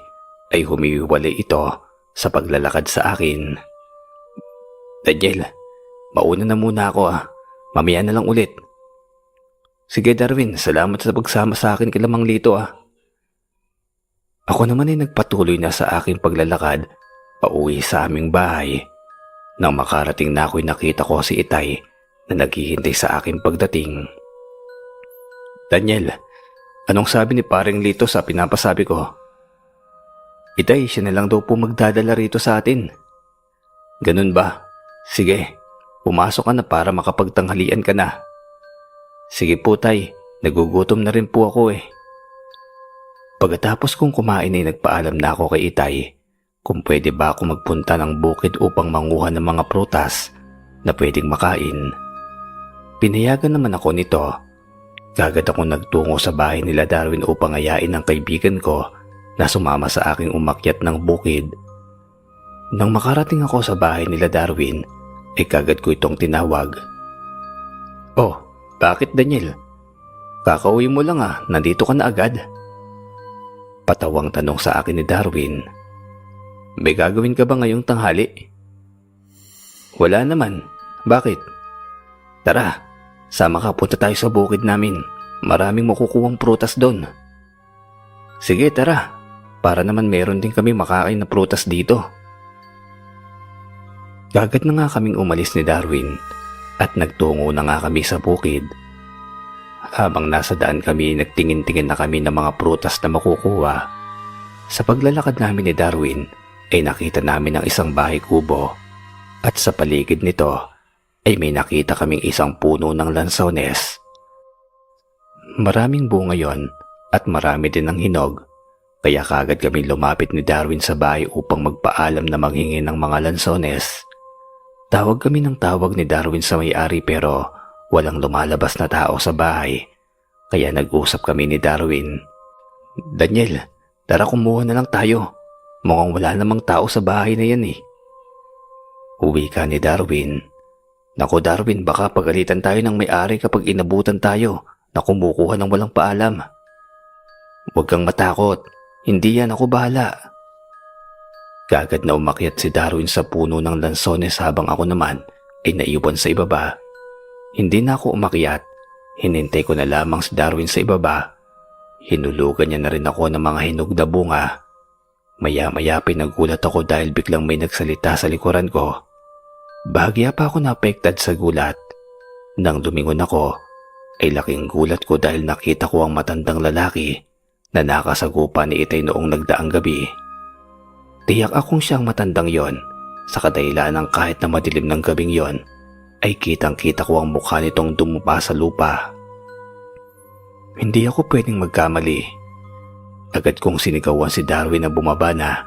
ay humiwalay ito sa paglalakad sa akin. Daniel, mauna na muna ako Mamaya na lang ulit. Sige Darwin, salamat sa pagsama sa akin kila Mang Lito Ako naman ay nagpatuloy na sa aking paglalakad pauwi sa aming bahay. Nang makarating na ako'y nakita ko si Itay na naghihintay sa aking pagdating. Daniel, anong sabi ni Paring Lito sa pinapasabi ko? Itay, siya na lang daw po magdadala rito sa atin. Ganun ba? Sige, pumasok ka na para makapagtanghalian ka na. Sige po tay, nagugutom na rin po ako Pagkatapos kong kumain ay nagpaalam na ako kay Itay kung pwede ba ako magpunta ng bukid upang manguha ng mga prutas na pwedeng makain. Pinayagan naman ako nito. Kagad ako nagtungo sa bahay nila Darwin upang ayain ang kaibigan ko na sumama sa aking umakyat ng bukid. Nang makarating ako sa bahay nila Darwin, ay kagad ko itong tinawag. Oh, bakit Daniel? Kakauwi mo lang nandito ka na agad? Patawang tanong sa akin ni Darwin. May gagawin ka ba ngayong tanghali? Wala naman. Bakit? Tara, sama ka, punta tayo sa bukid namin. Maraming makukuhang prutas doon. Sige, tara. Para naman meron din kami makakain na prutas dito. Agad na nga kaming umalis ni Darwin at nagtungo na nga kami sa bukid. Habang nasa daan kami, nagtingin-tingin na kami ng mga prutas na makukuha. Sa paglalakad namin ni Darwin, ay nakita namin ang isang bahay kubo at sa paligid nito ay may nakita kaming isang puno ng lansones. Maraming bunga yon at marami din ang hinog. Kaya kagad kami lumapit ni Darwin sa bahay upang magpaalam na manghingi ng mga lansones. Tawag kami ng tawag ni Darwin sa may-ari pero walang lumalabas na tao sa bahay. Kaya nag-usap kami ni Darwin. Daniel, tara kumuha na lang tayo. Mukhang wala namang tao sa bahay na yan Uwi ka ni Darwin. Naku Darwin, baka pagalitan tayo ng may-ari kapag inabutan tayo na kumukuha ng walang paalam. Huwag kang matakot. Hindi yan, ako bahala. Kagad na umakyat si Darwin sa puno ng lansones habang ako naman ay naiwan sa ibaba. Hindi na ako umakyat. Hinintay ko na lamang si Darwin sa ibaba. Hinulugan niya na rin ako ng mga hinog na bunga. Maya-maya pinagulat ako dahil biglang may nagsalita sa likuran ko. Bahagya pa ako napektad sa gulat. Nang lumingon ako, ay laking gulat ko dahil nakita ko ang matandang lalaki na nakasagupa ni Itay noong nagdaang gabi. Tiyak akong siyang matandang yon, sa kadahilan ng kahit na madilim ng gabing yon, ay kitang-kita ko ang mukha nitong dumupa sa lupa. Hindi ako pwedeng magkamali. Agad kong sinigawan si Darwin na bumaba na.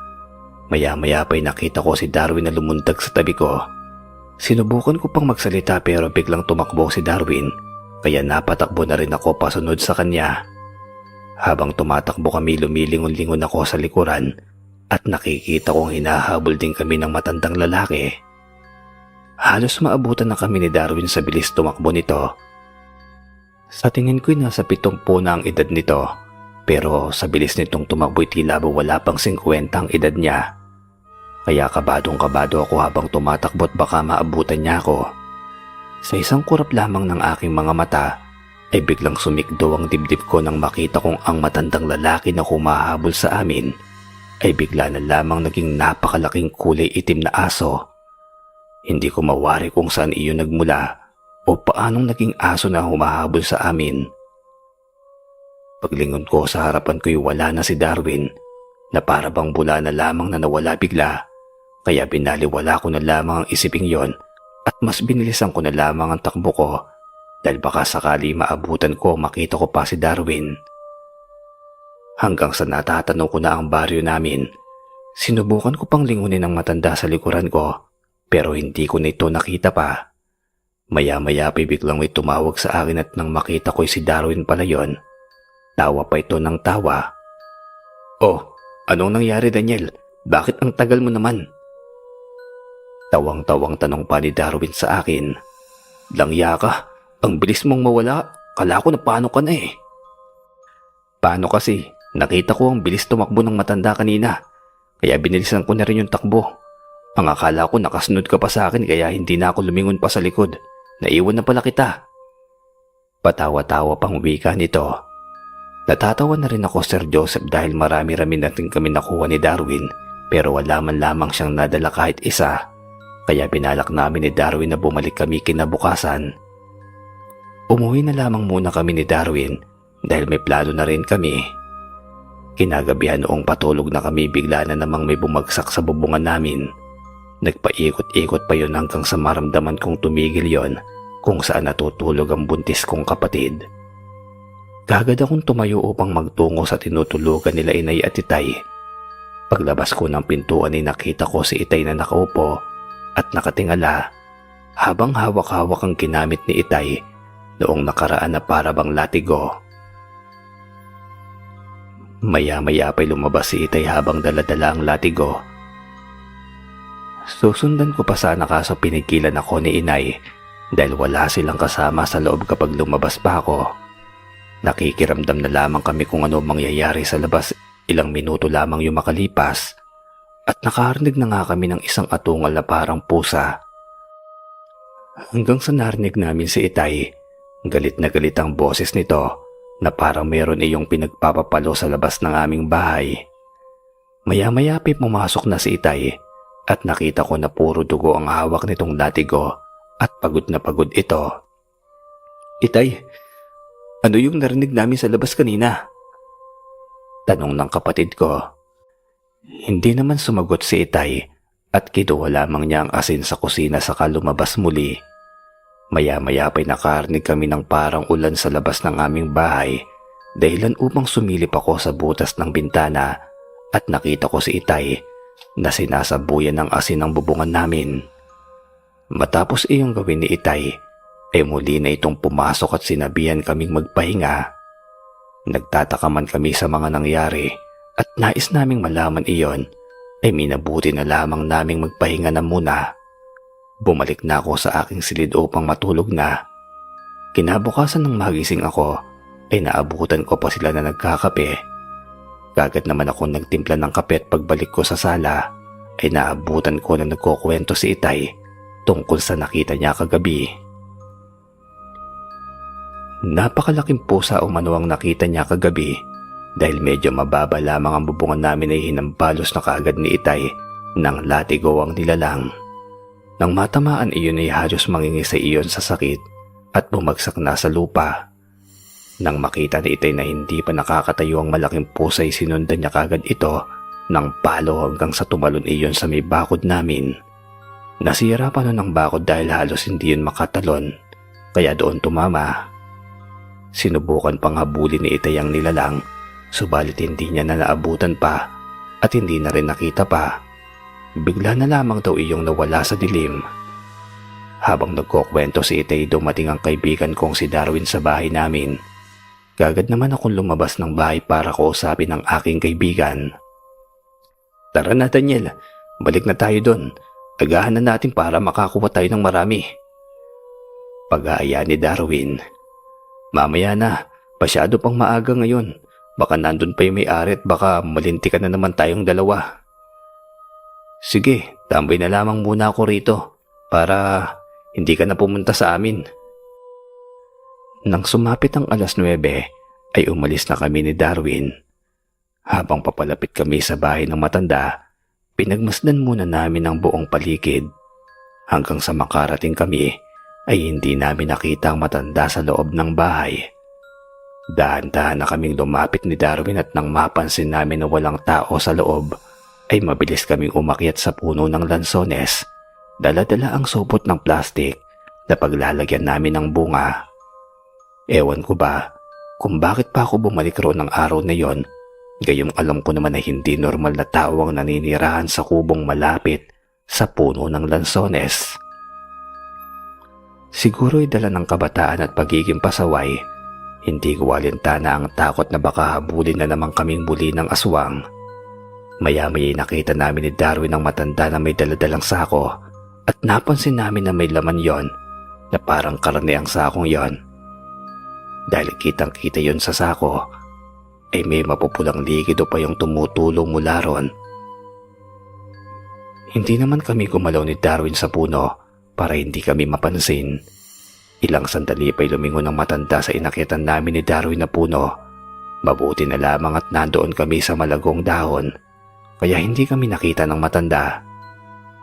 Maya-maya pa'y nakita ko si Darwin na lumundag sa tabi ko. Sinubukan ko pang magsalita pero biglang tumakbo si Darwin, kaya napatakbo na rin ako pasunod sa kanya. Habang tumatakbo kami, lumilingon-lingon ako sa likuran at nakikita kong hinahabol din kami ng matandang lalaki. Halos maabutan na kami ni Darwin sa bilis tumakbo nito. Sa tingin ko'y nasa 70 na ang edad nito, pero sa bilis nitong tumakbo'y tila ba wala pang 50 ang edad niya. Kaya kabadong-kabado ako habang tumatakbo at baka maabutan niya ako. Sa isang kurap lamang ng aking mga mata, ay biglang sumikdo ang dibdib ko nang makita kong ang matandang lalaki na humahabol sa amin ay bigla na lamang naging napakalaking kulay itim na aso. Hindi ko mawari kung saan iyon nagmula o paanong naging aso na humahabol sa amin. Paglingon ko sa harapan ko'y wala na si Darwin na para bang bula na lamang na nawala bigla, kaya binaliwala ko na lamang ang isiping yon at mas binilisan ko na lamang ang takbo ko dahil baka sakali maabutan ko makita ko pa si Darwin. Hanggang sa natatanong ko na ang baryo namin, sinubukan ko pang lingunin ang matanda sa likuran ko pero hindi ko na ito nakita pa. Maya-maya biglang may tumawag sa akin at nang makita ko'y si Darwin pala yon, tawa pa ito ng tawa. Oh, anong nangyari Daniel? Bakit ang tagal mo naman? Tawang-tawang tanong pa ni Darwin sa akin. Langya ka, ang bilis mong mawala, kala ko na paano ka na Paano kasi? Nakita ko ang bilis tumakbo ng matanda kanina, kaya binilisan ko na rin yung takbo. Ang akala ko nakasunod ka pa sa akin kaya hindi na ako lumingon pa sa likod. Naiwan na pala kita. Patawa-tawa pang wika nito. Natatawa na rin ako, Sir Joseph, dahil marami-rami natin kami nakuha ni Darwin pero wala man lamang siyang nadala kahit isa. Kaya binalak namin ni Darwin na bumalik kami kinabukasan. Umuwi na lamang muna kami ni Darwin dahil may plano na rin kami. Kinagabihan noong patulog na kami, bigla na namang may bumagsak sa bubungan namin. Nagpaikot-ikot pa yun hanggang sa maramdaman kong tumigil yon kung saan natutulog ang buntis kong kapatid. Kagad akong tumayo upang magtungo sa tinutulugan nila Inay at Itay. Paglabas ko ng pintuan ay nakita ko si Itay na nakaupo at nakatingala habang hawak-hawak ang ginamit ni Itay noong nakaraan na para bang latigo. Maya-maya pa'y lumabas si Itay habang daladala ang latigo. Susundan ko pa sana kaso pinigilan ako ni Inay dahil wala silang kasama sa loob kapag lumabas pa ako. Nakikiramdam na lamang kami kung ano mangyayari sa labas. Ilang minuto lamang yung makalipas at nakarinig na nga kami ng isang atungal na parang pusa. Hanggang sa narinig namin si Itay, galit na galit ang boses nito na parang meron iyong pinagpapapalo sa labas ng aming bahay. Maya-maya pa'y pumasok na si Itay at nakita ko na puro dugo ang hawak nitong latigo at pagod na pagod ito. Itay, ano yung narinig namin sa labas kanina? Tanong ng kapatid ko. Hindi naman sumagot si Itay at kinuha lamang niya ang asin sa kusina saka lumabas muli. Maya-maya pa'y nakarinig kami ng parang ulan sa labas ng aming bahay dahilan upang sumilip ako sa butas ng bintana at nakita ko si Itay na sinasabuyan ng asin ang bubungan namin. Matapos iyong gawin ni Itay ay muli na itong pumasok at sinabihan kaming magpahinga. Nagtataka man kami sa mga nangyari at nais naming malaman iyon ay minabuti na lamang naming magpahinga na muna. Bumalik na ako sa aking silid upang matulog na. Kinabukasan ng magising ako ay naabutan ko pa sila na nagkakape. Kagad naman ako nagtimpla ng kape at pagbalik ko sa sala ay naabutan ko na nagkukwento si Itay tungkol sa nakita niya kagabi. Napakalaking pusa umano ang nakita niya kagabi dahil medyo mababa lamang ang bubungan namin ay hinambalos na kaagad ni Itay ng latigo ang nilalang. Nang matamaan iyon ay halos mangingisay iyon sa sakit at bumagsak na sa lupa. Nang makita ni Itay na hindi pa nakakatayo ang malaking pusa ay sinundan niya kaagad ito ng palo hanggang sa tumalon iyon sa may bakod namin. Nasira pa nun ang bakod dahil halos hindi yun makatalon kaya doon tumama. Sinubukan pang habulin ni Itay ang nilalang, subalit hindi niya na naabutan pa at hindi na rin nakita pa. Bigla na lamang daw iyong nawala sa dilim. Habang nagkukwento si Itay, dumating ang kaibigan kong si Darwin sa bahay namin. Kagad naman akong lumabas ng bahay para kausapin ang aking kaibigan. Tara na Daniel, balik na tayo doon. Agahan na natin para makakuha tayo ng marami. Pag-aaya ni Darwin. Mamaya na, masyado pang maaga ngayon. Baka nandun pa yung may-ari at baka malinti ka na naman tayong dalawa. Sige, tambay na lamang muna ako rito para hindi ka na pumunta sa amin. Nang sumapit ang 9:00 ay umalis na kami ni Darwin. Habang papalapit kami sa bahay ng matanda, pinagmasdan muna namin ang buong paligid. Hanggang sa makarating kami ay hindi namin nakita ang matanda sa loob ng bahay. Dahan-dahan na kaming lumapit ni Darwin at nang mapansin namin na walang tao sa loob, ay mabilis kaming umakyat sa puno ng lansones. Dala-dala ang supot ng plastik na paglalagyan namin ng bunga. Ewan ko ba kung bakit pa ako bumalik roon ng araw na yon, gayong alam ko naman na hindi normal na tao ang naninirahan sa kubong malapit sa puno ng lansones. Siguro'y dala ng kabataan at pagiging pasaway, hindi ko walintana ang takot na baka habulin na naman kaming buli ng aswang. Maya-maya nakita namin ni Darwin ang matanda na may daladalang sako at napansin namin na may laman yon na parang karne ang sakong yon. Dahil kitang-kita yon sa sako, ay may mapupulang likido pa yung tumutulong mula ron. Hindi naman kami gumalaw ni Darwin sa puno para hindi kami mapansin. Ilang sandali pa'y lumingon ang matanda sa inakyatan namin ni Darwin na puno. Mabuti na lamang at nandoon kami sa malagong dahon, kaya hindi kami nakita ng matanda.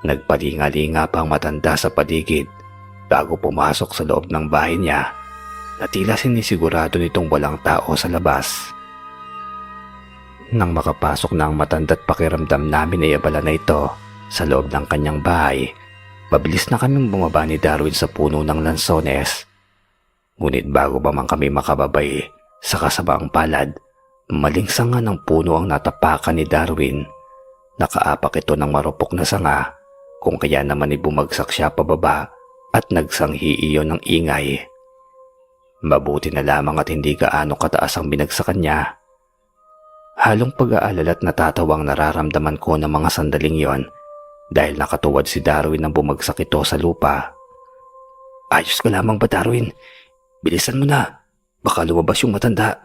Nagpalinga-linga pa ang matanda sa paligid bago pumasok sa loob ng bahay niya na tila sinisigurado nitong walang tao sa labas. Nang makapasok na ang matanda't pakiramdam namin ay abala na ito sa loob ng kanyang bahay, mabilis na kaming bumaba ni Darwin sa puno ng lansones. Ngunit bago pa man kami makababay, sa kasabaang palad, maling sanga ng puno ang natapakan ni Darwin. Nakaapak ito ng marupok na sanga, kung kaya naman bumagsak siya pababa at nagsanghi iyon ng ingay. Mabuti na lamang at hindi gaano kataas ang binagsakan niya. Halong pag-aalala at natatawang nararamdaman ko ng mga sandaling yon dahil nakatuwad si Darwin nang bumagsak ito sa lupa. "Ayos ka lamang ba, Darwin? Bilisan mo na. Baka lumabas yung matanda."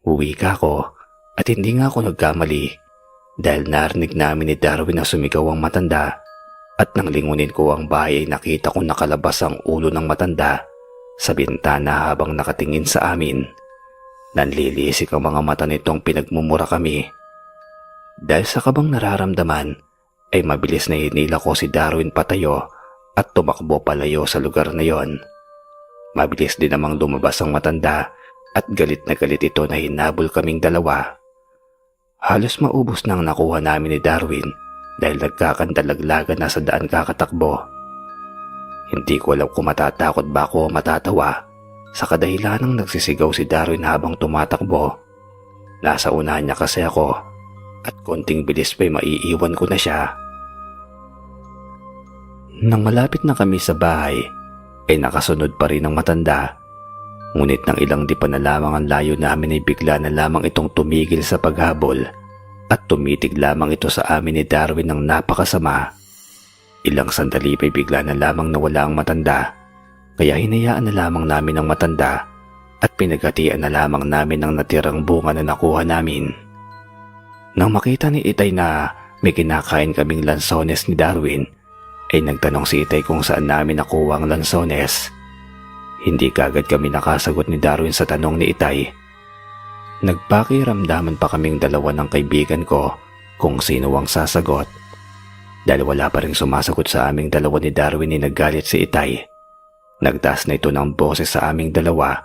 Uwi ka ako at hindi nga ako nagkamali dahil narinig namin ni Darwin na sumigaw ang matanda at nang lingunin ko ang bahay ay nakita kong nakalabas ang ulo ng matanda sa bintana habang nakatingin sa amin. Nanlilisik ang mga mata nitong pinagmumura kami. Dahil sa kabang nararamdaman ay mabilis na hinila ko si Darwin patayo at tumakbo palayo sa lugar na yon. Mabilis din namang lumabas ang matanda at galit na galit ito na hinabol kaming dalawa. Halos maubos na ang nakuha namin ni Darwin dahil nagkakandalaglagan na sa daan kakatakbo. Hindi ko alam kung matatakot ba ako o matatawa sa kadahilanang nagsisigaw si Darwin habang tumatakbo. Nasa unahan niya kasi ako at konting bilis pa'y maiiwan ko na siya. Nang malapit na kami sa bahay, ay nakasunod pa rin ang matanda. Ngunit nang ilang di pa na lamang ang layo namin ay bigla na lamang itong tumigil sa paghabol at tumitig lamang ito sa amin ni Darwin ng napakasama. Ilang sandali pa'y bigla na lamang nawala ang matanda, kaya hinayaan na lamang namin ang matanda at pinaghatian na lamang namin ang natirang bunga na nakuha namin. Nang makita ni Itay na may kinakain kaming lansones ni Darwin, ay nagtanong si Itay kung saan namin nakuha ang lansones. Hindi kagad kami nakasagot ni Darwin sa tanong ni Itay. Nagpakiramdaman pa kaming dalawa ng kaibigan ko kung sino ang sasagot. Dahil wala pa rin sumasagot sa aming dalawa ni Darwin ay naggalit si Itay. Nagtaas na ito ng boses sa aming dalawa,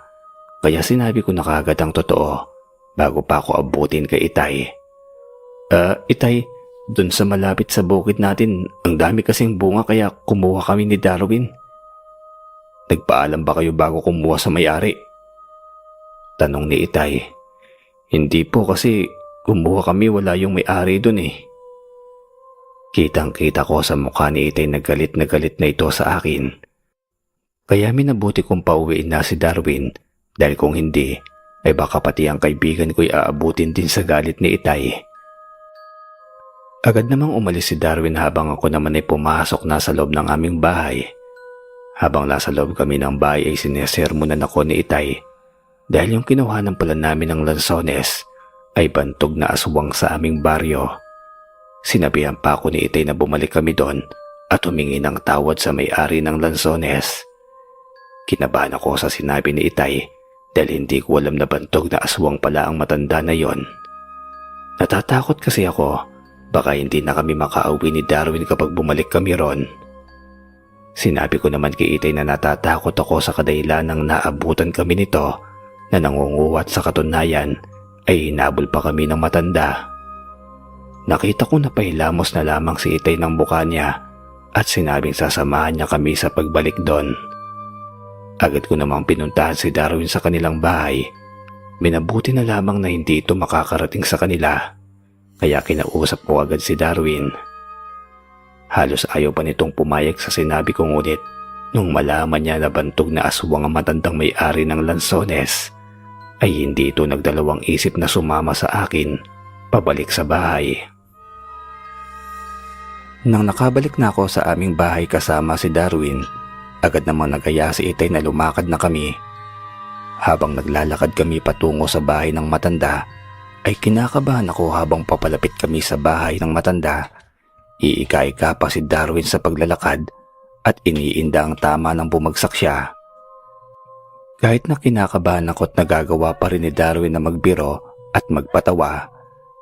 kaya sinabi ko na kagad ang totoo bago pa ako abutin kay Itay. Itay, dun sa malapit sa bukid natin, ang dami kasing bunga kaya kumuha kami ni Darwin." "Nagpaalam ba kayo bago kumuha sa may-ari?" tanong ni Itay. "Hindi po kasi kumuha kami, wala yung may-ari dun eh." Kitang-kita ko sa mukha ni Itay na galit na ito sa akin. Kaya minabuti kong pauwiin na si Darwin dahil kung hindi ay baka pati ang kaibigan ko'y aabutin din sa galit ni Itay. Agad namang umalis si Darwin habang ako naman ay pumasok na sa loob ng aming bahay. Habang nasa loob kami ng bahay ay sinesermonan ako ni Itay dahil yung kinuhanan pala namin ng lansones ay bantog na aswang sa aming baryo. Sinabihan pa ako ni Itay na bumalik kami doon at humingi ng tawad sa may-ari ng lansones. Kinabahan ako sa sinabi ni Itay dahil hindi ko alam na bantog na aswang pala ang matanda na yon. Natatakot kasi ako. Baka hindi na kami makauwi ni Darwin kapag bumalik kami ron. Sinabi ko naman kay Itay na natatakot ako sa kadahilanang naabutan kami nito na nangunguwat sa katunayan ay hinabol pa kami ng matanda. Nakita ko na pahilamos na lamang si Itay ng mukha niya at sinabing sasamahan niya kami sa pagbalik doon. Agad ko namang pinuntahan si Darwin sa kanilang bahay. Minabuti na lamang na hindi ito makakarating sa kanila. Kaya kinausap ko agad si Darwin. Halos ayaw pa nitong pumayag sa sinabi ko, ngunit nung malaman niya na bantog na aswang ang matandang may-ari ng lansones, ay hindi ito nagdalawang isip na sumama sa akin pabalik sa bahay. Nang nakabalik na ako sa aming bahay kasama si Darwin, agad namang nagaya si Itay na lumakad na kami. Habang naglalakad kami patungo sa bahay ng matanda, ay kinakabahan ako habang papalapit kami sa bahay ng matanda. Iika-ika pa si Darwin sa paglalakad at iniinda ang tama nang bumagsak siya. Kahit na kinakabahan ako't nagagawa pa rin ni Darwin na magbiro at magpatawa,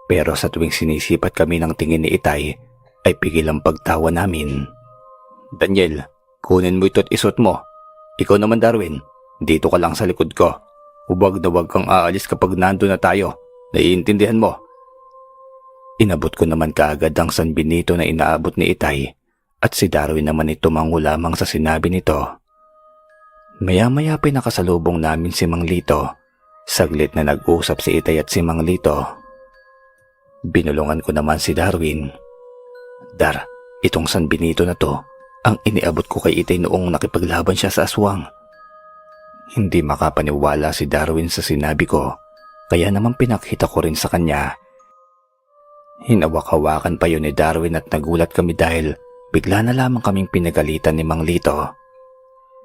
pero sa tuwing sinisipat kami ng tingin ni Itay ay pigil ang pagtawa namin. Daniel, kunin mo ito at isuot mo. Ikaw naman Darwin, dito ka lang sa likod ko. Huwag na huwag kang aalis kapag nando na tayo. Naiintindihan mo? Inabot ko naman kaagad ang San Benito na inaabot ni Itay at si Darwin naman ay tumango lamang sa sinabi nito. Maya-maya pinakasalubong namin si Mang Lito. Saglit na nag-usap si Itay at si Mang Lito. Binulungan ko naman si Darwin. Dar, itong San Benito na to, ang iniabot ko kay Itay noong nakipaglaban siya sa aswang. Hindi makapaniwala si Darwin sa sinabi ko, kaya naman pinakita ko rin sa kanya. Hinawak-hawakan pa yun ni Darwin at nagulat kami dahil bigla na lamang kaming pinagalitan ni Mang Lito.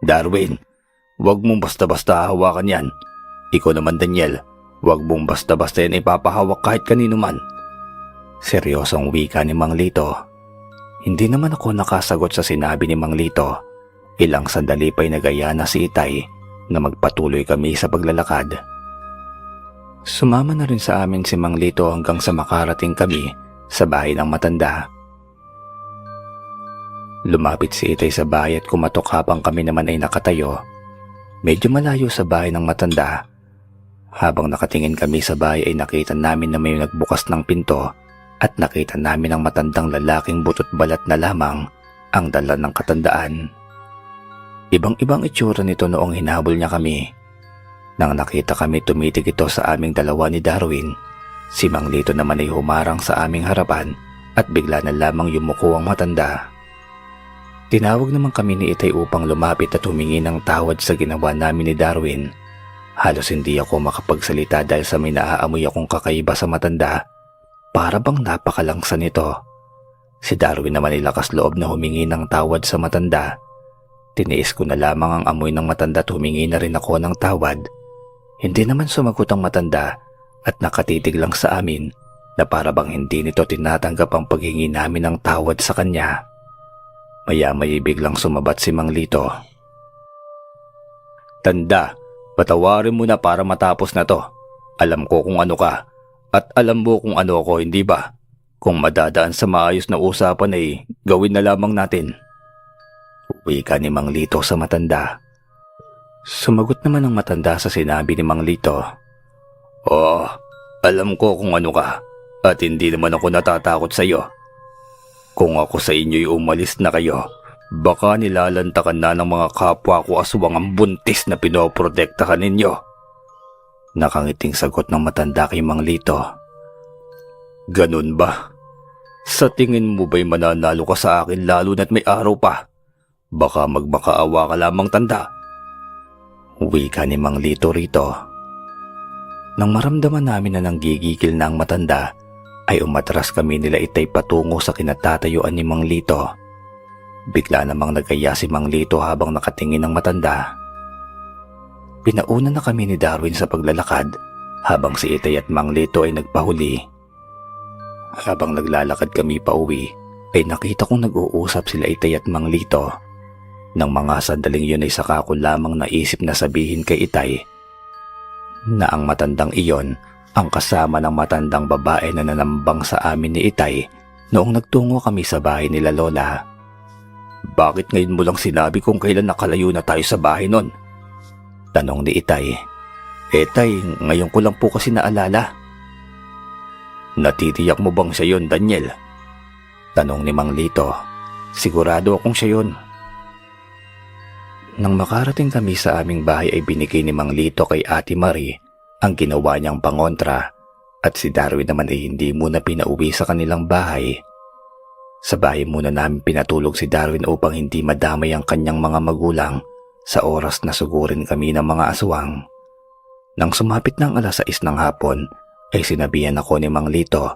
Darwin, huwag mong basta-basta hawakan yan. Ikaw naman Daniel, huwag mong basta-basta yan ipapahawak kahit kanino man. Seryosong wika ni Mang Lito. Hindi naman ako nakasagot sa sinabi ni Mang Lito. Ilang sandali pa'y nagaya na si Itay na magpatuloy kami sa paglalakad. Sumama na rin sa amin si Mang Lito hanggang sa makarating kami sa bahay ng matanda. Lumapit si Itay sa bahay at kumatok habang kami naman ay nakatayo. Medyo malayo sa bahay ng matanda. Habang nakatingin kami sa bahay ay nakita namin na may nagbukas ng pinto at nakita namin ang matandang lalaking butot balat na lamang ang dala ng katandaan. Ibang-ibang itsura nito noong hinabol niya kami. Nang nakita kami tumitig ito sa aming dalawa ni Darwin, si Mang Lito naman ay humarang sa aming harapan at bigla na lamang yumuko ang matanda. Tinawag naman kami ni Itay upang lumapit at humingi ng tawad sa ginawa namin ni Darwin. Halos hindi ako makapagsalita dahil sa may naaamoy akong kakaiba sa matanda. Para bang napakalangsa nito. Si Darwin naman ay lakas loob na humingi ng tawad sa matanda. Tiniis ko na lamang ang amoy ng matanda at humingi na rin ako ng tawad. Hindi naman sumagot ang matanda at nakatitig lang sa amin na para bang hindi nito tinatanggap ang paghingi namin ng tawad sa kanya. Maya-maya biglang sumabat si Mang Lito. Tanda, patawarin mo na para matapos na to. Alam ko kung ano ka at alam mo kung ano ako, hindi ba? Kung madadaan sa maayos na usapan ay gawin na lamang natin. Wika ni Mang Lito sa matanda. Sumagot naman ang matanda sa sinabi ni Mang Lito. Oh, alam ko kung ano ka at hindi naman ako natatakot sa iyo. Kung ako sa inyo'y umalis na kayo, baka nilalantakan na ng mga kapwa ko aswang ang buntis na pinoprotektahan ninyo. Nakangiting sagot ng matanda kay Mang Lito. Ganun ba? Sa tingin mo ba'y mananalo ka sa akin lalo na't may araw pa? Baka magmakaawa ka lamang tanda. Wika ni Mang Lito rito. Nang maramdaman namin na nanggigigil na ang matanda, ay umatras kami nila Itay patungo sa kinatatayuan ni Mang Lito. Bigla namang nagaya si Mang Lito habang nakatingin ng matanda. Pinauna na kami ni Darwin sa paglalakad habang si Itay at Mang Lito ay nagpahuli. Habang naglalakad kami pa uwi, ay nakita kong nag-uusap sila Itay at Mang Lito. Nang mga sandaling yun ay saka ko lamang naisip na sabihin kay Itay na ang matandang iyon ang kasama ng matandang babae na nanambang sa amin ni Itay noong nagtungo kami sa bahay nila Lola. Bakit ngayon mo lang sinabi kung kailan nakalayo na tayo sa bahay nun? Tanong ni Itay. Tay, ngayon ko lang po kasi naalala. Natitiyak mo bang siya yun, Daniel? Tanong ni Mang Lito. Sigurado akong siya yun. Nang makarating kami sa aming bahay ay binigay ni Mang Lito kay Ate Marie ang ginawa niyang pangontra at si Darwin naman ay hindi muna pinauwi sa kanilang bahay. Sa bahay muna namin pinatulog si Darwin upang hindi madamay ang kanyang mga magulang sa oras na sugurin kami ng mga aswang. Nang sumapit ng 6:00 ng hapon ay sinabihan ako ni Mang Lito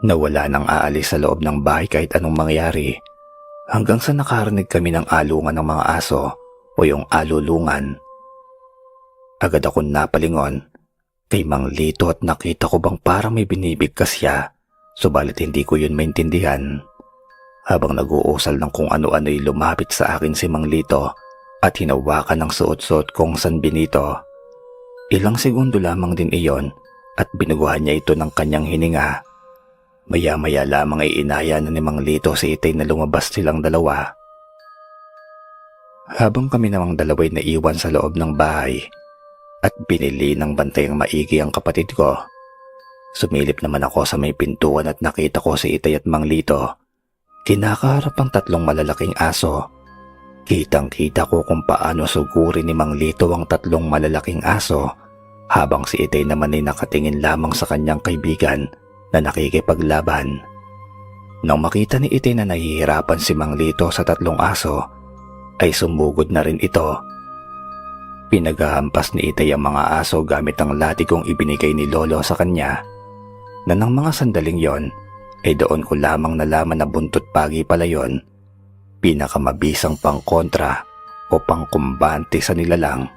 na wala nang aalis sa loob ng bahay kahit anong mangyari hanggang sa nakarinig kami ng alungan ng mga aso o yung alulungan. Agad akong napalingon kay Mang Lito at nakita ko bang parang may binibigkas siya. Subalit hindi ko yun maintindihan. Habang nag-uusal ng kung ano-ano'y lumapit sa akin si Mang Lito at hinawakan ng suot-suot kong sanbenito. Ilang segundo lamang din iyon at binuguhan niya ito ng kanyang hininga. Maya-maya lamang ay inaya na ni Mang Lito si Itay na lumabas silang dalawa. Habang kami namang dalawa'y naiwan sa loob ng bahay at binili ng bantayang maigi ang kapatid ko, sumilip naman ako sa may pintuan at nakita ko si Itay at Mang Lito. Kinakaharap ang 3 malalaking aso. Kitang-kita ko kung paano sugurin ni Mang Lito ang 3 malalaking aso habang si Itay naman ay nakatingin lamang sa kanyang kaibigan na nakikipaglaban. Nang makita ni Itay na nahihirapan si Mang Lito sa 3 aso, ay sumugod na rin ito. Pinaghahampas ni Itay ang mga aso gamit ang latigong ibinigay ni Lolo sa kanya, na ng mga sandaling yon ay doon ko lamang nalaman na buntot pagi pala yon, pinakamabisang pangkontra o pangkumbante sa nilalang.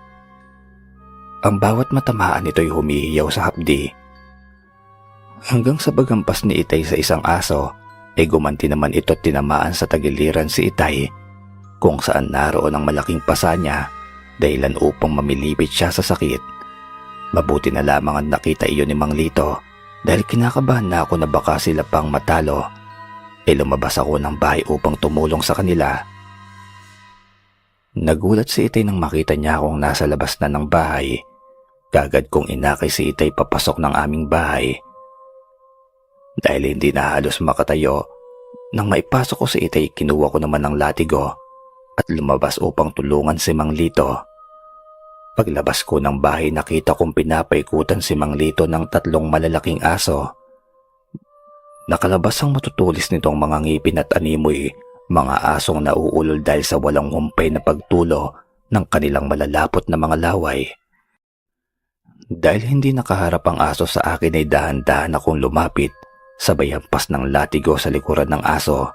Ang bawat matamaan nito'y humihiyaw sa hapdi. Hanggang sa bagampas ni Itay sa isang aso, ay gumanti naman ito at tinamaan sa tagiliran si Itay, kung saan naroon ang malaking pasa niya dahilan upang mamilipit siya sa sakit. Mabuti na lamang ang nakita iyon ni Mang Lito dahil kinakabahan na ako na baka sila pang matalo. Lumabas ako ng bahay upang tumulong sa kanila. Nagulat si Itay nang makita niya akong nasa labas na ng bahay. Kagad kong inakay si Itay papasok ng aming bahay. Dahil hindi na halos makatayo, nang maipasok ko si Itay, kinuha ko naman ng latigo at lumabas upang tulungan si Mang Lito. Paglabas ko ng bahay, nakita kong pinapaikutan si Mang Lito ng 3 malalaking aso. Nakalabas ang matutulis nitong mga ngipin at animoy, mga asong nauulol dahil sa walang humpay na pagtulo ng kanilang malalapot na mga laway. Dahil hindi nakaharap ang aso sa akin ay dahan-dahan akong lumapit, sabay hampas ng latigo sa likuran ng aso.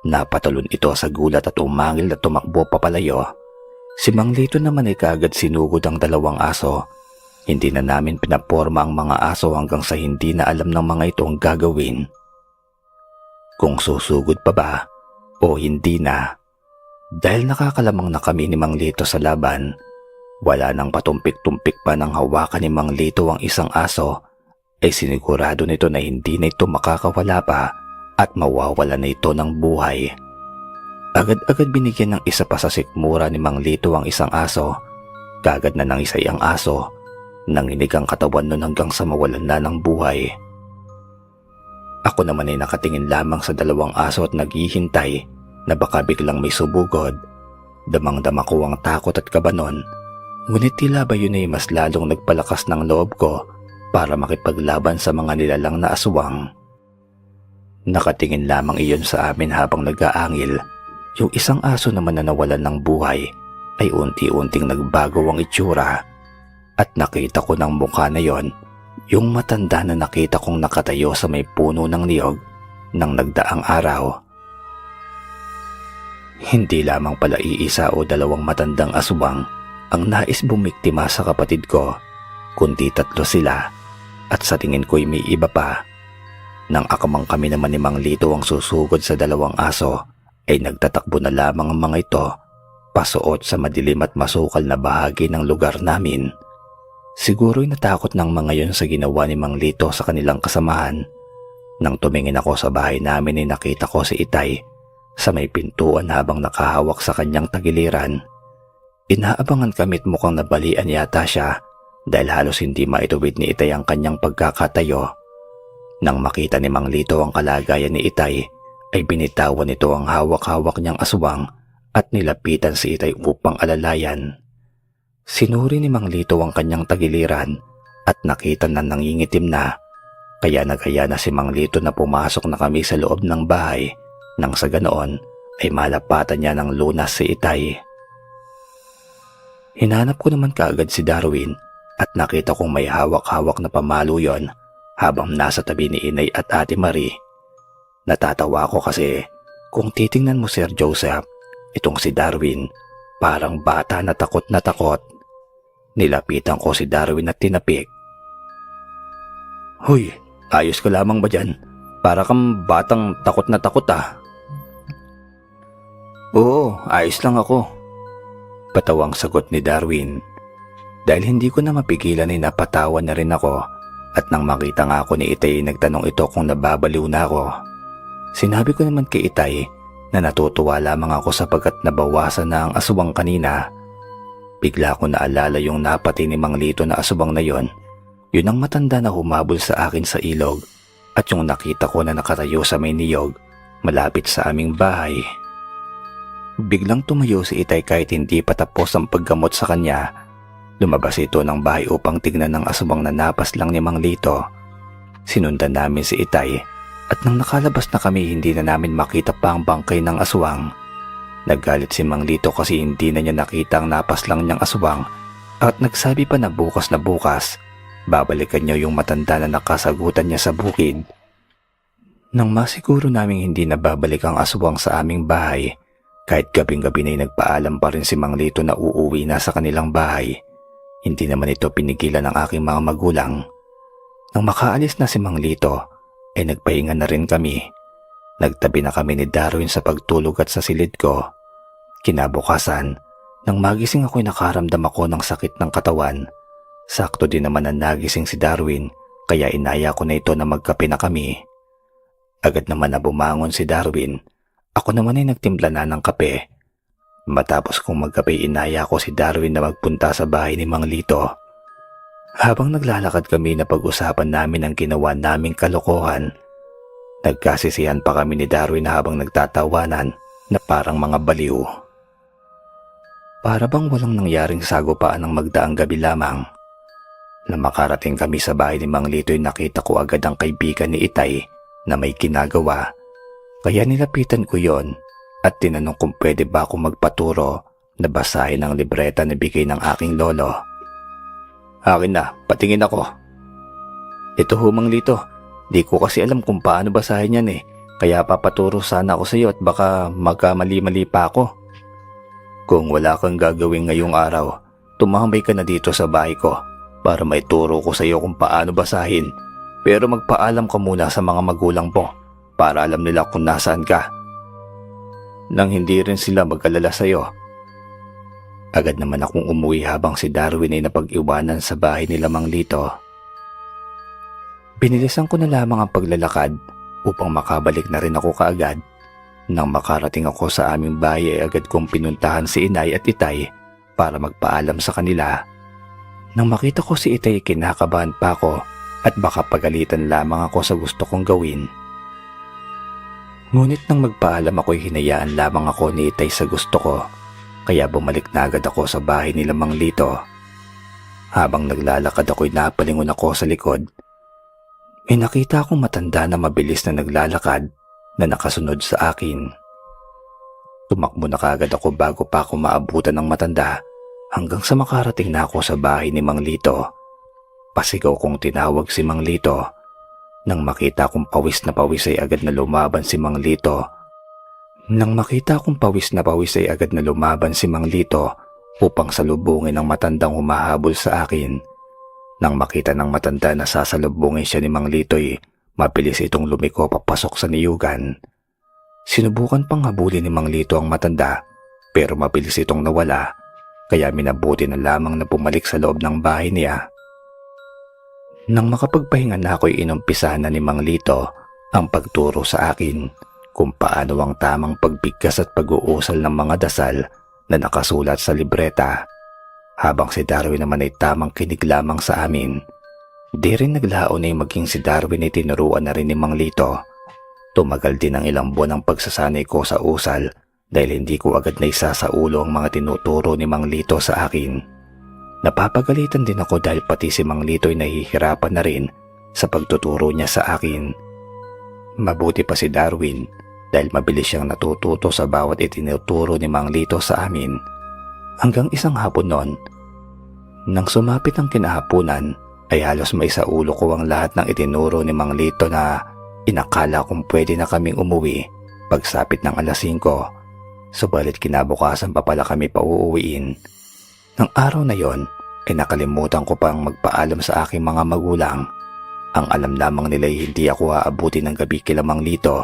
Napatalon ito sa gulat at umangil na tumakbo papalayo. Si Mang Lito naman ay kaagad sinugod ang 2 aso. Hindi na namin pinaporma ang mga aso hanggang sa hindi na alam ng mga ito ang gagawin. Kung susugod pa ba o hindi na. Dahil nakakalamang na kami ni Mang Lito sa laban, wala nang patumpik-tumpik pa ng hawakan ni Mang Lito ang isang aso, ay sinigurado nito na hindi na ito makakawala pa at mawawala na ito ng buhay. Agad-agad binigyan ng isa pa sa sikmura ni Mang Lito ang isang aso. Kagad na nangisay ang aso. Nanginig ang katawan nun hanggang sa mawalan na ng buhay. Ako naman ay nakatingin lamang sa 2 aso at naghihintay na baka biglang may subugod. Damang-dama ko ang takot at kaba nun. Ngunit tila ba yun ay mas lalong nagpalakas ng loob ko para makipaglaban sa mga nilalang na aswang. Nakatingin lamang iyon sa amin habang nag-aangil. Yung isang aso naman na nawalan ng buhay ay unti-unting nagbago ang itsura. At nakita ko ng mukha na yon, yung matanda na nakita kong nakatayo sa may puno ng niyog ng nagdaang araw. Hindi lamang pala iisa o 2 matandang aswang ang nais bumiktima sa kapatid ko, kundi 3 sila, at sa tingin ko'y may iba pa. Nang akamang kami naman ni Mang Lito ang susugod sa 2 aso, ay nagtatakbo na lamang ang mga ito, pasuot sa madilim at masukal na bahagi ng lugar namin. Siguro'y natakot ng mga yon sa ginawa ni Mang Lito sa kanilang kasamahan. Nang tumingin ako sa bahay namin ay nakita ko si Itay sa may pintuan habang nakahawak sa kanyang tagiliran. Inaabangan kami at mukhang nabalian yata siya dahil halos hindi maituwid ni Itay ang kanyang pagkakatayo. Nang makita ni Mang Lito ang kalagayan ni Itay, ay binitawan nito ang hawak-hawak niyang aswang at nilapitan si Itay upang alalayan. Sinuri ni Mang Lito ang kanyang tagiliran at nakita na nangingitim na, kaya nagaya na si Mang Lito na pumasok na kami sa loob ng bahay nang sa ganoon ay malapatan niya ng lunas si Itay. Hinanap ko naman kaagad si Darwin at nakita kong may hawak-hawak na pamalo yon habang nasa tabi ni Inay at Ate Marie. Natatawa ko kasi kung titingnan mo Sir Joseph, itong si Darwin parang bata na takot na takot. Nilapitan ko si Darwin at tinapik. "Hoy, ayos ka lamang ba dyan? Para kang batang takot na takot ah. Oo, ayos lang ako. Patawang sagot ni Darwin. Dahil hindi ko na mapigilan ay napatawa na rin ako at nang makita nga ako ni Itay nagtanong ito kung nababaliw na ako. Sinabi ko naman kay Itay na natutuwa lamang ako sapagkat nabawasan na ang aswang kanina. Bigla ko naalala yung napatay ni Mang Lito na aswang na yon. Yun ang matanda na humabol sa akin sa ilog at yung nakita ko na nakatayo sa may niyog malapit sa aming bahay. Biglang tumayo si Itay kahit hindi pa tapos ang paggamot sa kanya. Lumabas ito ng bahay upang tignan ng aswang na napas lang ni Mang Lito. Sinundan namin si Itay at nang nakalabas na kami hindi na namin makita pa ang bangkay ng aswang. Naggalit si Mang Lito kasi hindi na niya nakita ang napas lang niyang aswang at nagsabi pa na bukas babalikan niya yung matanda na nakasagutan niya sa bukid. Nang masiguro naming hindi na babalik ang aswang sa aming bahay, kahit gabing-gabi na'y nagpaalam pa rin si Mang Lito na uuwi na sa kanilang bahay. Hindi naman ito pinigilan ng aking mga magulang. Nang makaalis na si Mang Lito, ay nagpahinga na rin kami. Nagtabi na kami ni Darwin sa pagtulog at sa silid ko. Kinabukasan, nang magising ako'y nakaramdam ako ng sakit ng katawan. Sakto din naman na nagising si Darwin, kaya inaya ko na ito na magkape na kami. Agad naman na bumangon si Darwin. Ako naman ay nagtimpla na ng kape. Matapos kong magkape, inaya ko si Darwin na magpunta sa bahay ni Mang Lito. Habang naglalakad kami, napag-usapan namin ang ginawa naming kalokohan. Nagkasisihan pa kami ni Darwin habang nagtatawanan na parang mga baliw. Para bang walang nangyaring sagupaan ng magdaang gabi lamang. Na makarating kami sa bahay ni Mang Lito ay nakita ko agad ang kaibigan ni Itay na may ginagawa. Kaya nilapitan ko yon at tinanong kung pwede ba ako magpaturo na basahin ang libreta na bigay ng aking lolo. Akin na, patingin ako. Ito ho, Mang Lito, di ko kasi alam kung paano basahin yan eh. Kaya papaturo sana ako sa iyo at baka magkamali-mali pa ako. Kung wala kang gagawin ngayong araw, tumambay ka na dito sa bahay ko para maituro ko sa iyo kung paano basahin. Pero magpaalam ka muna sa mga magulang mo para alam nila kung nasaan ka. Nang hindi rin sila mag-alala sa iyo. Agad naman akong umuwi habang si Darwin ay napag-iwanan sa bahay nila Mang Lito. Binilisan ko na lamang ang paglalakad upang makabalik na rin ako kaagad. Nang makarating ako sa aming bahay ay agad kong pinuntahan si Inay at Itay para magpaalam sa kanila. Nang makita ko si Itay, kinakabahan pa ako at baka pagalitan lamang ako sa gusto kong gawin. Ngunit nang magpaalam ako'y hinayaan lamang ako ni Itay sa gusto ko, kaya bumalik na agad ako sa bahay nila Mang Lito. Habang naglalakad ako'y napalingon ako sa likod. May nakita akong matanda na mabilis na naglalakad na nakasunod sa akin. Tumakbo na kaagad ako bago pa ako maabutan ng matanda hanggang sa makarating na ako sa bahay ni Mang Lito. Pasigaw kong tinawag si Mang Lito. Nang makita kong pawis na pawis ay agad na lumaban si Mang Lito. Upang salubungin ang matandang humahabol sa akin. Nang makita ng matanda na sasalubungin siya ni Mang Lito'y mabilis itong lumiko papasok sa niyugan. Sinubukan pang habulin ni Mang Lito ang matanda pero mabilis itong nawala kaya minabuti na lamang na bumalik sa loob ng bahay niya. Nang makapagpahinga na ako'y inumpisahan na ni Mang Lito ang pagturo sa akin kung paano ang tamang pagbigkas at pag-uusal ng mga dasal na nakasulat sa libreta. Habang si Darwin naman ay tamang kinig lamang sa amin. Di rin naglaon ay maging si Darwin ay tinuruan na rin ni Mang Lito. Tumagal din ang ilang buwan ang pagsasanay ko sa usal dahil hindi ko agad na isa sa ulo ang mga tinuturo ni Mang Lito sa akin. Napapagalitan din ako dahil pati si Mang Lito ay nahihirapan na rin sa pagtuturo niya sa akin. Mabuti pa si Darwin dahil mabilis siyang natututo sa bawat itinuturo ni Mang Lito sa amin. Hanggang isang hapon noon, nang sumapit ang kinahaponan, ay halos maisaulo ko ang lahat ng itinuro ni Mang Lito na inakala kong pwede na kaming umuwi pagsapit ng alas 5. Subalit kinabukasan pa pala kami pauuwiin. Nang araw na yon, ay nakalimutan ko pang magpaalam sa aking mga magulang. Ang alam lamang nila ay hindi ako aabuti ng gabi kila Mang Lito.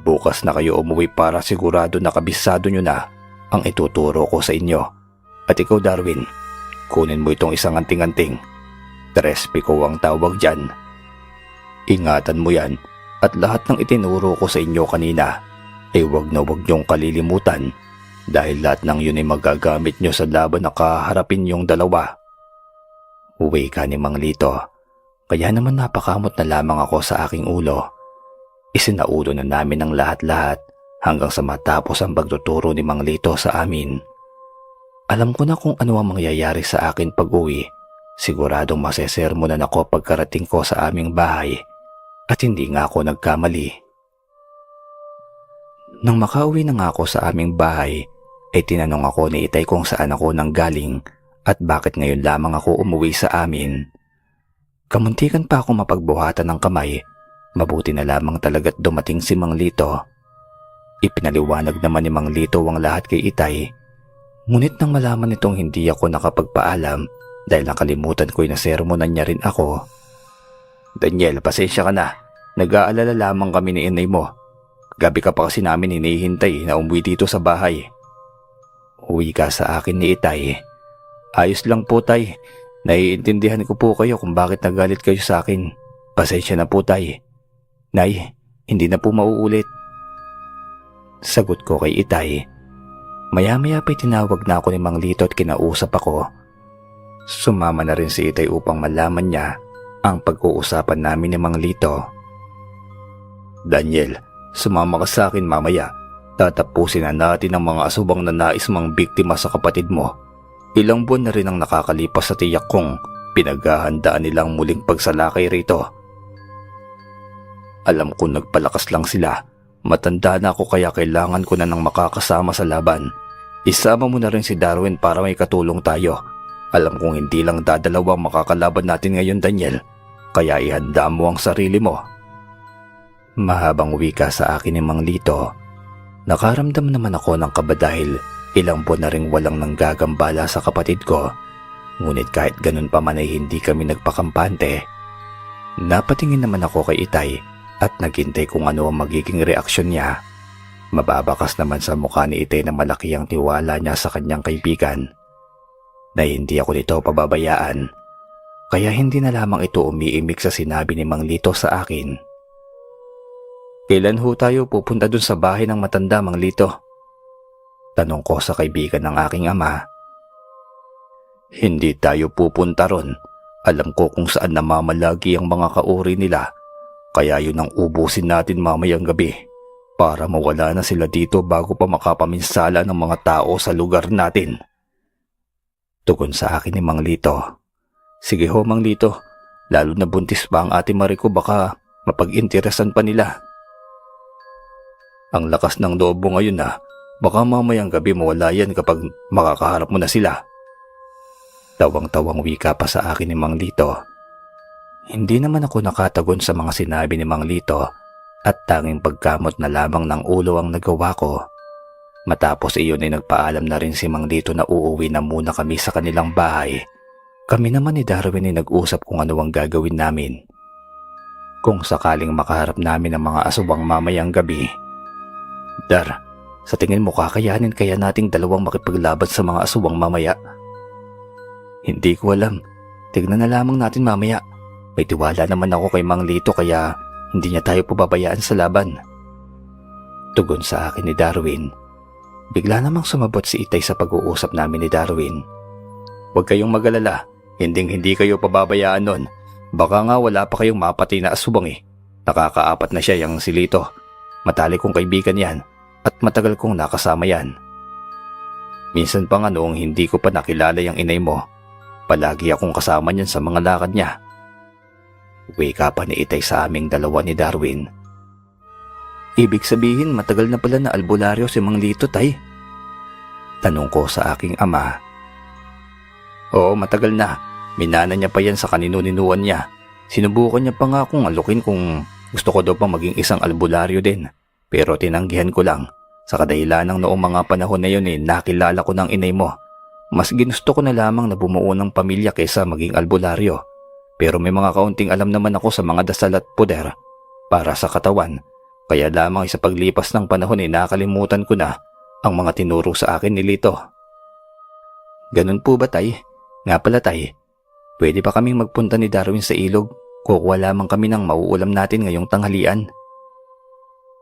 Bukas na kayo umuwi para sigurado na kabisado nyo na ang ituturo ko sa inyo. At ikaw Darwin, kunin mo itong isang anting-anting. Trespeco ang tawag dyan. Ingatan mo yan at lahat ng itinuro ko sa inyo kanina ay wag na wag nyong kalilimutan dahil lahat ng yun ay magagamit nyo sa laban na kaharapin yung dalawa. Uwi ka ni Mang Lito. Kaya naman napakamot na lamang ako sa aking ulo. Isinaulo na namin ang lahat-lahat hanggang sa matapos ang pagtuturo ni Mang Lito sa amin. Alam ko na kung ano ang mangyayari sa akin pag-uwi. Siguradong masesermonan ako pagkarating ko sa aming bahay at hindi nga ako nagkamali. Nang makauwi na nga ako sa aming bahay, ay tinanong ako ni Itay kung saan ako nanggaling at bakit ngayon lamang ako umuwi sa amin. Kamuntikan pa ako mapagbuhatan ng kamay, mabuti na lamang talaga't dumating si Mang Lito. Ipinaliwanag naman ni Mang Lito ang lahat kay Itay. Ngunit nang malaman nitong hindi ako nakapagpaalam dahil nakalimutan ko'y nasermonan niya rin ako. Daniel, pasensya ka na. Nag-aalala lamang kami ni inay mo. Gabi ka pa kasi namin hinihintay na umuwi dito sa bahay. Uwi ka sa akin ni Itay. Ayos lang po tay. Naiintindihan ko po kayo kung bakit nagalit kayo sa akin. Pasensya na po tay. Nay, hindi na po mauulit. Sagot ko kay Itay. Maya-maya pa'y tinawag na ako ni Mang Lito at kinausap ako. Sumama na rin si Itay upang malaman niya ang pag-uusapan namin ni Mang Lito. Daniel, sumama ka sa akin mamaya. Tatapusin na natin ang mga asubang na nais mang biktima sa kapatid mo. Ilang buwan na rin ang nakakalipas sa tiyak kong pinaghahandaan nilang muling pagsalakay rito. Alam ko nagpalakas lang sila. Matanda na ako kaya kailangan ko na ng makakasama sa laban. Isama mo na rin si Darwin para may katulong tayo. Alam kong hindi lang dadalawa makakalaban natin ngayon Daniel. Kaya ihanda mo ang sarili mo. Mahabang wika sa akin ni Mang Lito. Nakaramdam naman ako ng kaba dahil ilang buwan na ring walang nanggagambala sa kapatid ko. Ngunit kahit ganun pa man ay hindi kami nagpakampante. Napatingin naman ako kay Itay at naghintay kung ano ang magiging reaksyon niya. Mababakas naman sa mukha ni Itay na malaki ang tiwala niya sa kanyang kaibigan. Na hindi ako nito pababayaan. Kaya hindi na lamang ito umiimik sa sinabi ni Mang Lito sa akin. Kailan ho tayo pupunta dun sa bahay ng matanda, Mang Lito? Tanong ko sa kaibigan ng aking ama. Hindi tayo pupunta ron. Alam ko kung saan namamalagi ang mga kauri nila. Kaya yun ang ubusin natin mamayang gabi para mawala na sila dito bago pa makapaminsala ng mga tao sa lugar natin. Tugon sa akin ni Mang Lito. Sige ho Mang Lito, lalo na buntis pa ang ate Mariko baka mapag-interesan pa nila. Ang lakas ng loob mo ngayon na. Baka mamayang gabi mawala yan kapag makakaharap mo na sila. Tawang-tawang wika pa sa akin ni Mang Lito. Hindi naman ako nakatagon sa mga sinabi ni Mang Lito at tanging pagkamot na lamang ng ulo ang nagawa ko. Matapos iyon ay nagpaalam na rin si Mang Lito na uuwi na muna kami sa kanilang bahay. Kami naman ni Darwin ay nag-usap kung ano ang gagawin namin. Kung sakaling makaharap namin ang mga asubang mamayang gabi. Dar, sa tingin mo kakayanin kaya nating dalawang makipaglaban sa mga aswang mamaya? Hindi ko alam. Tignan na lamang natin mamaya. May tiwala naman ako kay Mang Lito kaya hindi niya tayo pababayaan sa laban. Tugon sa akin ni Darwin. Bigla namang sumabot si Itay sa pag-uusap namin ni Darwin. Huwag kayong mag-alala. Hindi kayo pababayaan nun. Baka nga wala pa kayong mapatay na aswang eh. Nakakaapat na siya yung si Lito. Matalik kong kaibigan yan. At matagal kong nakasama yan. Minsan pa nga noong hindi ko pa nakilala yung inay mo, palagi akong kasama niyan sa mga lakad niya. Wika pa ni Itay sa aming dalawa ni Darwin. Ibig sabihin matagal na pala na albularyo si Mang Lito, Tay? Tanong ko sa aking ama. Oo, matagal na. Minana niya pa yan sa kaninu-ninuan niya. Sinubukan niya pa nga akong alukin kung gusto ko daw pang maging isang albularyo din. Pero tinanggihan ko lang. Sa kadahilan ng noong mga panahon na yun nakilala ko ng inay mo. Mas ginusto ko na lamang na bumuo ng pamilya kaysa maging albularyo. Pero may mga kaunting alam naman ako sa mga dasal at puder para sa katawan. Kaya lamang sa paglipas ng panahon ay nakalimutan ko na ang mga tinuro sa akin ni Lito. Ganun po ba, Tay? Nga pala, Tay, pwede ba kaming magpunta ni Darwin sa ilog? Kukuha lamang kami ng mauulam natin ngayong tanghalian.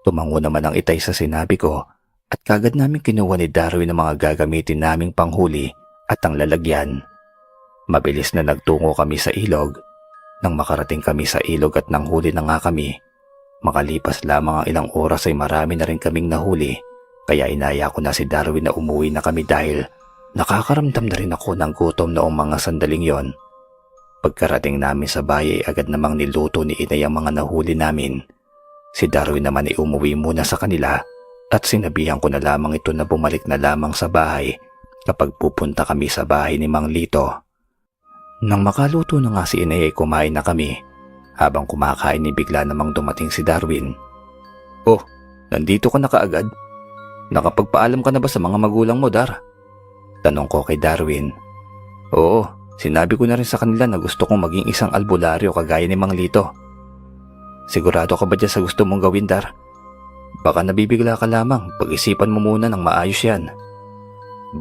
Tumango naman ang Itay sa sinabi ko at kagad namin kinuha ni Darwin ang mga gagamitin naming panghuli at ang lalagyan. Mabilis na nagtungo kami sa ilog. Nang makarating kami sa ilog at nanghuli na nga kami, makalipas lamang ang ilang oras ay marami na rin kaming nahuli, kaya inaya ko na si Darwin na umuwi na kami dahil nakakaramdam na rin ako ng gutom noong mga sandaling yon. Pagkarating namin sa bahay ay agad namang niluto ni Inay ang mga nahuli namin. Si Darwin naman ay umuwi muna sa kanila at sinabihan ko na lamang ito na bumalik na lamang sa bahay kapag pupunta kami sa bahay ni Mang Lito. Nang makaluto na nga si Inay ay kumain na kami. Habang kumakain ni bigla namang dumating si Darwin. Oh, nandito ka na kaagad? Nakapagpaalam ka na ba sa mga magulang mo, Dar? Tanong ko kay Darwin. Oo, sinabi ko na rin sa kanila na gusto kong maging isang albularyo kagaya ni Mang Lito. Sigurado ka ba dyan sa gusto mong gawin, Dar? Baka nabibigla ka lamang, pag-isipan mo muna ng maayos yan.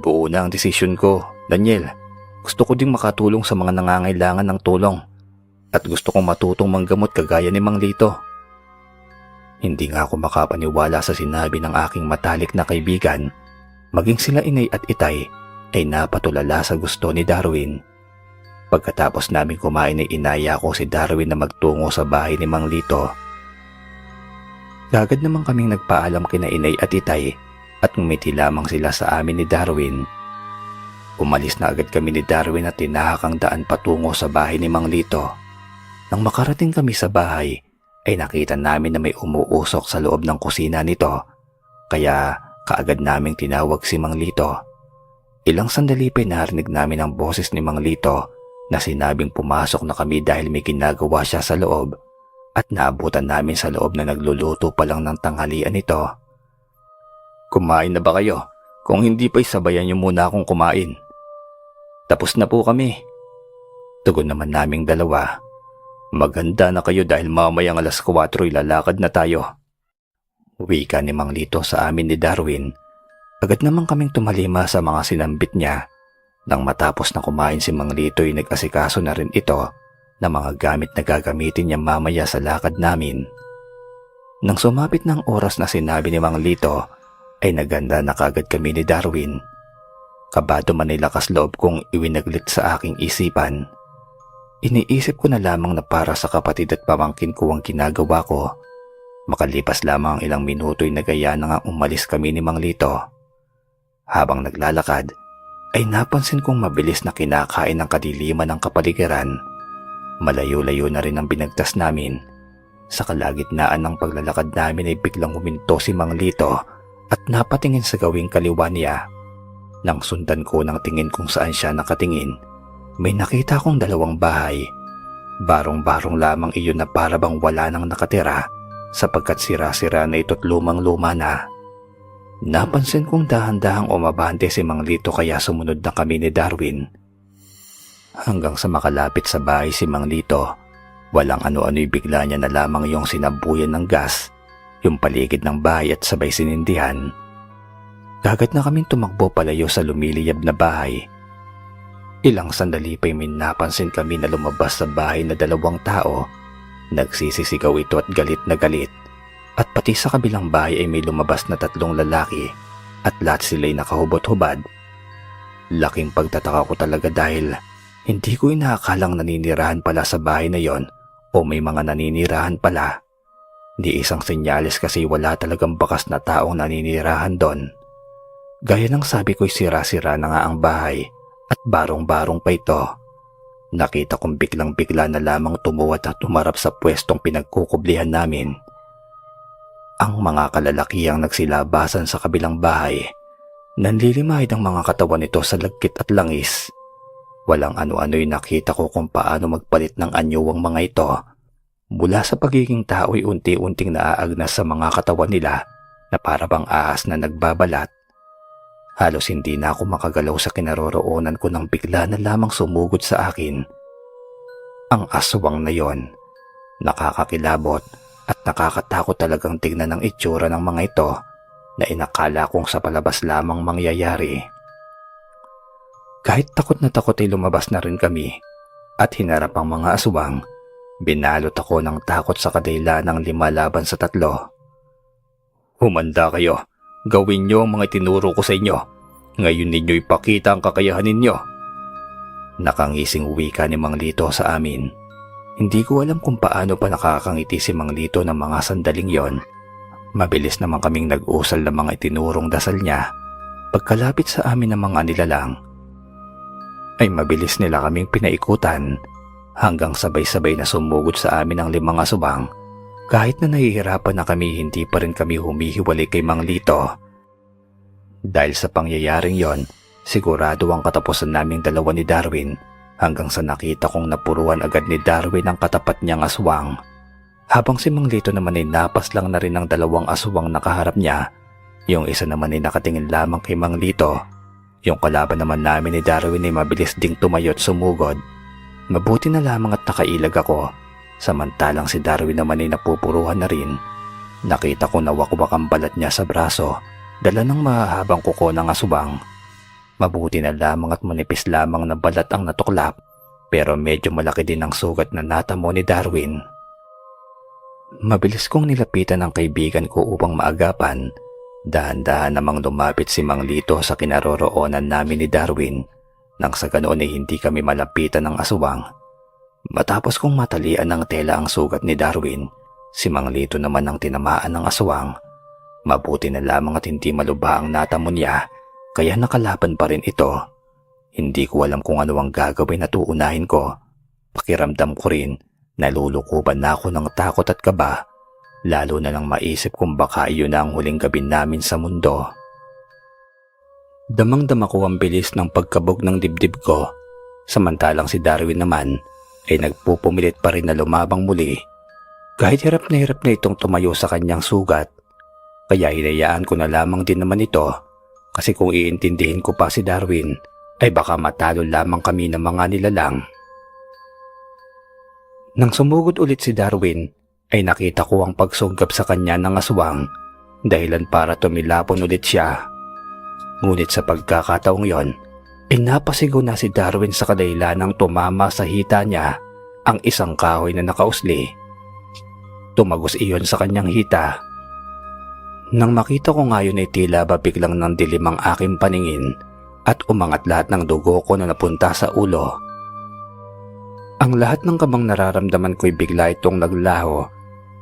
Buo na ang desisyon ko, Daniel. Gusto ko ding makatulong sa mga nangangailangan ng tulong at gusto kong matutong manggamot kagaya ni Mang Lito. Hindi nga ako makapaniwala sa sinabi ng aking matalik na kaibigan. Maging sila Inay at Itay ay napatulala sa gusto ni Darwin. Pagkatapos namin kumain ay inaya ko si Darwin na magtungo sa bahay ni Mang Lito. Gagad naman kaming nagpaalam kina Inay at Itay at ngumiti lamang sila sa amin ni Darwin. Umalis na agad kami ni Darwin at tinahak ang daan patungo sa bahay ni Mang Lito. Nang makarating kami sa bahay, ay nakita namin na may umuusok sa loob ng kusina nito. Kaya kaagad naming tinawag si Mang Lito. Ilang sandali pa narinig namin ang boses ni Mang Lito na sinabing pumasok na kami dahil may ginagawa siya sa loob at naabutan namin sa loob na nagluluto pa lang ng tanghalian nito. Kumain na ba kayo? Kung hindi pa'y sabayan niyo muna akong kumain. Tapos na po kami. Tugon naman naming dalawa. Maganda na kayo dahil mamayang 4:00 lalakad na tayo. Wika ni Mang Lito sa amin ni Darwin. Agad naman kaming tumalima sa mga sinambit niya. Nang matapos na kumain si Mang Lito ay nag-asikaso na rin ito na mga gamit na gagamitin niya mamaya sa lakad namin. Nang sumapit ng oras na sinabi ni Mang Lito ay naganda na kagad kami ni Darwin. Kabado man ay lakas loob kong iwinaglit sa aking isipan. Iniisip ko na lamang na para sa kapatid at pamangkin ko ang ginagawa ko. Makalipas lamang ang ilang minuto ay nagaya na nga umalis kami ni Mang Lito. Habang naglalakad ay napansin kong mabilis na kinakain ng kadiliman ng kapaligiran. Malayo-layo na rin ang binagtas namin. Sa kalagitnaan ng paglalakad namin ay biglang huminto si Mang Lito at napatingin sa gawing kaliwa niya. Nang sundan ko ng tingin kung saan siya nakatingin, may nakita akong 2 bahay. Barong-barong lamang iyon na para bang wala nang nakatira sapagkat sira-sira na ito't lumang-luma na. Napansin kong dahan-dahang umabante si Mang Lito kaya sumunod na kami ni Darwin. Hanggang sa makalapit sa bahay si Mang Lito, walang ano-ano'y bigla niya na lamang yung sinabuyan ng gas, yung paligid ng bahay at sabay sinindihan. Kagat na kaming tumakbo palayo sa lumiliyab na bahay. Ilang sandali pa'y may napansin kami na lumabas sa bahay na 2 tao. Nagsisisigaw ito at galit na galit. At pati sa kabilang bahay ay may lumabas na 3 lalaki at lahat sila'y nakahubot-hubad. Laking pagtataka ko talaga dahil hindi ko inaakalang naninirahan pala sa bahay na yon o may mga naninirahan pala. Di isang senyales kasi wala talagang bakas na taong naninirahan doon. Gaya ng sabi ko'y sira-sira na nga ang bahay at barong-barong pa ito. Nakita kong biglang-bigla na lamang tumuwat at tumarap sa pwestong pinagkukublihan namin. Ang mga kalalakihang nagsilabasan sa kabilang bahay. Nanlilimahid ang mga katawan nito sa lagkit at langis. Walang ano-ano'y nakita ko kung paano magpalit ng anyo ang mga ito. Mula sa pagiging tao'y unti-unting naaagnas sa mga katawan nila na para bang ahas na nagbabalat. Halos hindi na ako makagalaw sa kinaroroonan ko nang bigla na lamang sumugod sa akin. Ang aswang na yon, nakakakilabot at nakakatakot talagang tignan ang itsura ng mga ito na inakala kong sa palabas lamang mangyayari. Kahit takot na takot ay lumabas na rin kami at hinarap ang mga aswang. Binalot ako ng takot sa kadila ng 5 laban sa 3. Humanda kayo. Gawin niyo ang mga tinuro ko sa inyo. Ngayon ninyo ipakita ang kakayahan ninyo. Nakangising wika ni Mang Lito sa amin. Hindi ko alam kung paano pa nakakangiti si Mang Lito ng mga sandaling yon. Mabilis naman kaming nag-usal ng mga itinurong dasal niya. Pagkalapit sa amin ng mga nilalang, ay mabilis nila kaming pinaikutan hanggang sabay-sabay na sumugod sa amin ang 5 aswang. Kahit na nahihirapan na kami, hindi pa rin kami humihiwalay kay Mang Lito. Dahil sa pangyayaring yon, sigurado ang katapusan naming dalawa ni Darwin hanggang sa nakita kong napuruan agad ni Darwin ang katapat niyang aswang. Habang si Mang Lito naman ay napas lang na rin ang 2 aswang nakaharap niya, yung isa naman ay nakatingin lamang kay Mang Lito. Yung kalaban naman namin ni Darwin ay mabilis ding tumayo at sumugod. Mabuti na lamang at nakailag ako, samantalang si Darwin naman ay napupuruhan na rin. Nakita ko na wakwak ang balat niya sa braso, dala ng mahahabang kuko ng aswang. Mabuti na lamang at manipis lamang na balat ang natuklap, pero medyo malaki din ang sugat na natamo ni Darwin. Mabilis kong nilapitan ang kaibigan ko upang maagapan. Dahan-dahan namang lumapit si Mang Lito sa kinaroroonan namin ni Darwin, nang sa ganoon ay hindi kami malapitan ng aswang. Matapos kong matalian ng tela ang sugat ni Darwin, si Mang Lito naman ang tinamaan ng aswang. Mabuti na lamang at hindi malubha ang natamo niya, kaya nakalaban pa rin ito. Hindi ko alam kung ano ang gagawin at uunahin ko. Pakiramdam ko rin, nalulukuban na ako ng takot at kaba, lalo na nang maisip kung baka iyon na ang huling gabi namin sa mundo. Damang-dama ko ang bilis ng pagkabog ng dibdib ko, samantalang si Darwin naman ay nagpupumilit pa rin na lumabang muli. Kahit hirap na itong tumayo sa kanyang sugat, kaya hinayaan ko na lamang din naman ito, kasi kung iintindihin ko pa si Darwin ay baka matalo lamang kami ng mga nilalang. Nang sumugod ulit si Darwin, ay nakita ko ang pagsugap sa kanya ng aswang, dahilan para tumilapon ulit siya. Ngunit sa pagkakataong yon, ay napasigaw na si Darwin sa kadahilanang tumama sa hita niya ang isang kahoy na nakausli. Tumagos iyon sa kanyang hita. Nang makita ko ngayon ay tila ba biglang nang dilim ang aking paningin at umangat lahat ng dugo ko na napunta sa ulo. Ang lahat ng kabang nararamdaman ko'y bigla itong naglaho.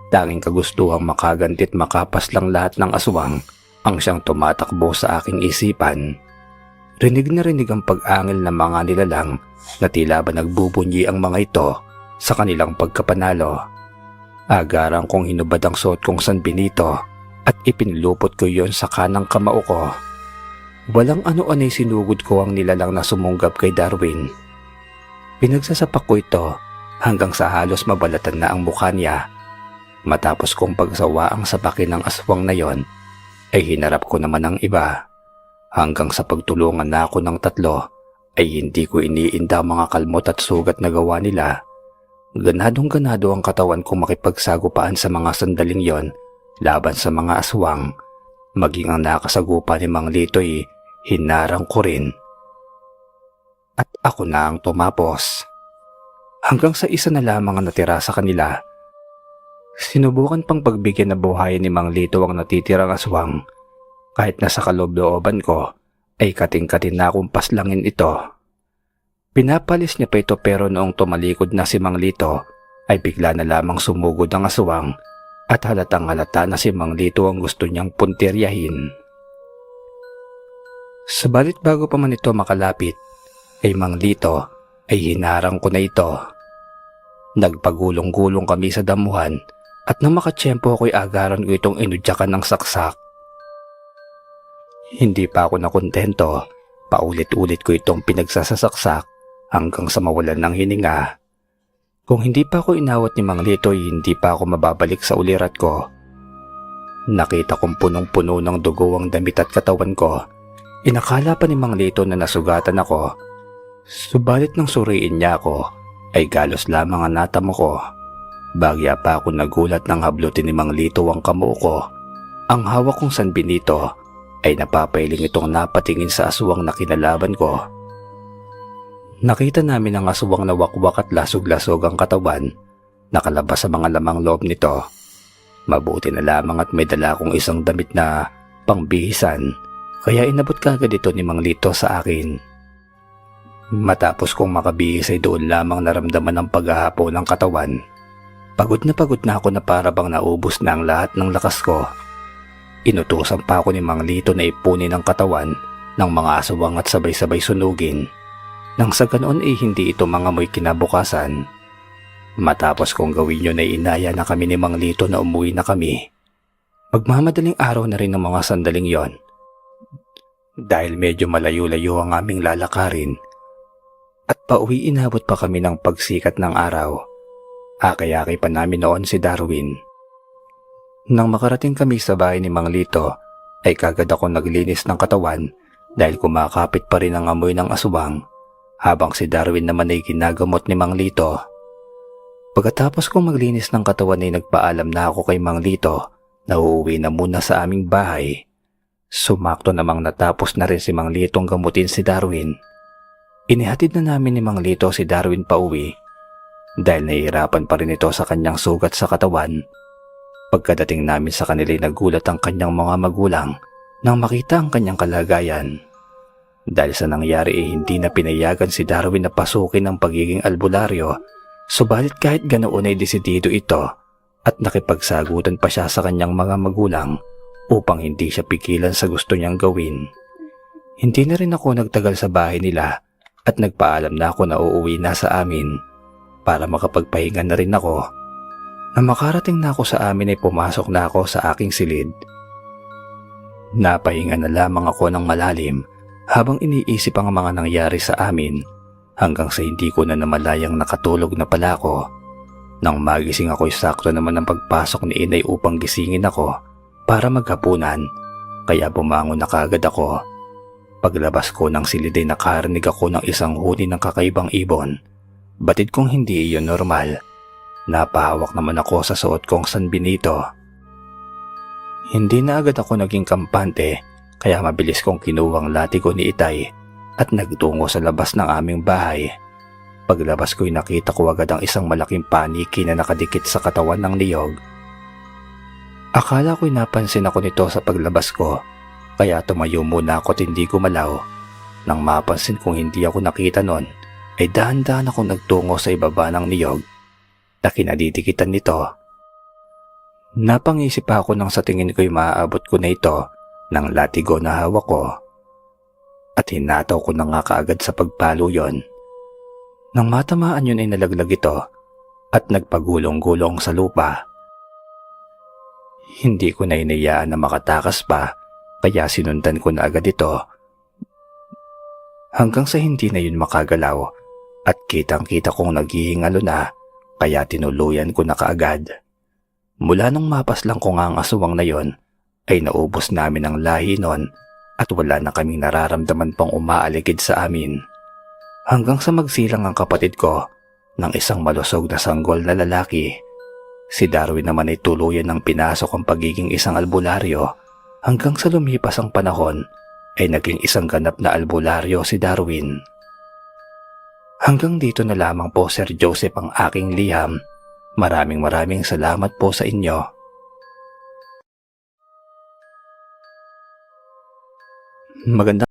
Tanging kagustuhang makagantit makapas lang lahat ng aswang ang siyang tumatakbo sa aking isipan. Rinig na rinig ang pag-angil ng mga nilalang na tila ba nagbubunyi ang mga ito sa kanilang pagkapanalo. Agarang kong hinubad ang suot kong sanbenito at ipinlupot ko yon sa kanang kamao ko. Walang ano-ano'y sinugod ko ang nilalang na sumunggab kay Darwin. Pinagsasapak ko ito hanggang sa halos mabalatan na ang mukha niya. Matapos kong pagsawaang sapakin ng aswang na yon, ay hinarap ko naman ang iba. Hanggang sa pagtulungan na ako ng 3, ay hindi ko iniinda mga kalmot at sugat na gawa nila. Ganadong-ganado ang katawan kong makipagsagupaan sa mga sandaling yon laban sa mga aswang. Maging ang nakasagupa ni Mang Lito'y hinarang ko rin. At ako na ang tumapos. Hanggang sa isa na lamang ang natira sa kanila. Sinubukan pang pagbigyan na buhayan ni Mang Lito ang natitirang aswang. Kahit nasa kaloob-looban ko, ay kating-kating na akong paslangin ito. Pinapalis niya pa ito pero noong tumalikod na si Mang Lito, ay bigla na lamang sumugod ang aswang at halatang halata na si Mang Lito ang gusto niyang puntiryahin. Sabalit bago pa man ito makalapit, ay Mang Lito ay hinarang ko na ito. Nagpagulong-gulong kami sa damuhan at nang makatsyempo ako'y agaran ko itong inudyakan ng saksak. Hindi pa ako nakontento, paulit-ulit ko itong pinagsasasaksak hanggang sa mawalan ng hininga. Kung hindi pa ako inawat ni Mang Lito ay hindi pa ako mababalik sa ulirat ko. Nakita kong punong-puno ng dugo ang damit at katawan ko. Inakala pa ni Mang Lito na nasugatan ako. Subalit nang suriin niya ako, ay galos lamang ang natamo ko. Bagya pa ako nagulat nang hablutin ni Mang Lito ang kamuo ko. Ang hawak kong sanbenito ay napapailing itong napatingin sa aswang na kinalaban ko. Nakita namin ang aswang na wakwak at lasog-lasog ang katawan, nakalabas sa mga lamang loob nito. Mabuti na lamang at may dala akong isang damit na pangbihisan, kaya inabot kagad ito ni Mang Lito sa akin. Matapos kong makabihis ay doon lamang naramdaman ang paghahapo ng katawan. Pagod na ako na para bang naubos na ang lahat ng lakas ko. Inutusan pa ako ni Mang Lito na ipunin ang katawan ng mga aswang at sabay-sabay sunugin. Nang sa ganoon ay hindi ito mangamoy kinabukasan. Matapos kong gawin yun ay inaya na kami ni Mang Lito na umuwi na kami. Magmamadaling araw na rin ng mga sandaling yon. Dahil medyo malayo-layo ang aming lalakarin at pauwi inabot pa kami ng pagsikat ng araw. Akay-akay pa namin noon si Darwin. Nang makarating kami sa bahay ni Mang Lito, ay kagad ako naglinis ng katawan dahil kumakapit pa rin ang amoy ng aswang, habang si Darwin naman ay ginagamot ni Mang Lito. Pagkatapos kong maglinis ng katawan ay nagpaalam na ako kay Mang Lito na uuwi na muna sa aming bahay. Sumakto namang natapos na rin si Mang Litong gamutin si Darwin. Inihatid na namin ni Mang Lito si Darwin pauwi dahil nahihirapan pa rin ito sa kanyang sugat sa katawan. Pagkadating namin sa kanila ay nagulat ang kanyang mga magulang nang makita ang kanyang kalagayan. Dahil sa nangyari ay hindi na pinayagan si Darwin na pasukin ang pagiging albularyo, subalit kahit ganoon ay desidido ito at nakipagsagutan pa siya sa kanyang mga magulang upang hindi siya pigilan sa gusto niyang gawin. Hindi na rin ako nagtagal sa bahay nila at nagpaalam na ako na uuwi na sa amin para makapagpahinga na rin ako. Nang makarating na ako sa amin ay pumasok na ako sa aking silid. Napahinga na lamang ako ng malalim habang iniisip ang mga nangyari sa amin hanggang sa hindi ko na namalayang nakatulog na pala ako. Nang magising ako'y sakto naman ang pagpasok ni Inay upang gisingin ako para maghapunan, kaya bumangon na kagad ako. Paglabas ko ng silid ay nakarinig ako ng isang huni ng kakaibang ibon. Batid kong hindi iyon normal. Napahawak naman ako sa suot kong sanbenito. Hindi na agad ako naging kampante, kaya mabilis kong kinuwang latigo ni Itay at nagtungo sa labas ng aming bahay. Paglabas ko'y nakita ko agad ang isang malaking paniki na nakadikit sa katawan ng niyog. Akala ko'y napansin ako nito sa paglabas ko, kaya tumayo muna ako at hindi gumalaw. Nang mapansin kong hindi ako nakita nun, ay dahan-dahan akong nagtungo sa ibaba ng niyog na kinadidikitan nito. Napangisip ako nang sa tingin ko'y maaabot ko na ito ng latigo na hawak ko at hinataw ko na nga kaagad sa pagpalo yon. Nang matamaan yun ay nalaglag ito at nagpagulong-gulong sa lupa. Hindi ko na inayaan na makatakas pa, kaya sinundan ko na agad ito. Hanggang sa hindi na yun makagalaw at kitang-kita kong naghihingalo na, kaya tinuluyan ko na kaagad. Mula nung mapaslang ko nga ang aswang na yon, ay naubos namin ang lahi nun at wala na kaming nararamdaman pang umaaligid sa amin. Hanggang sa magsilang ang kapatid ko ng isang malusog na sanggol na lalaki. Si Darwin naman ay tuluyan ng pinasok ang pagiging isang albularyo. Hanggang sa lumipas ang panahon ay naging isang ganap na albularyo si Darwin. Hanggang dito na lamang po, Sir Joseph, ang aking liham. Maraming salamat po sa inyo. Maganda.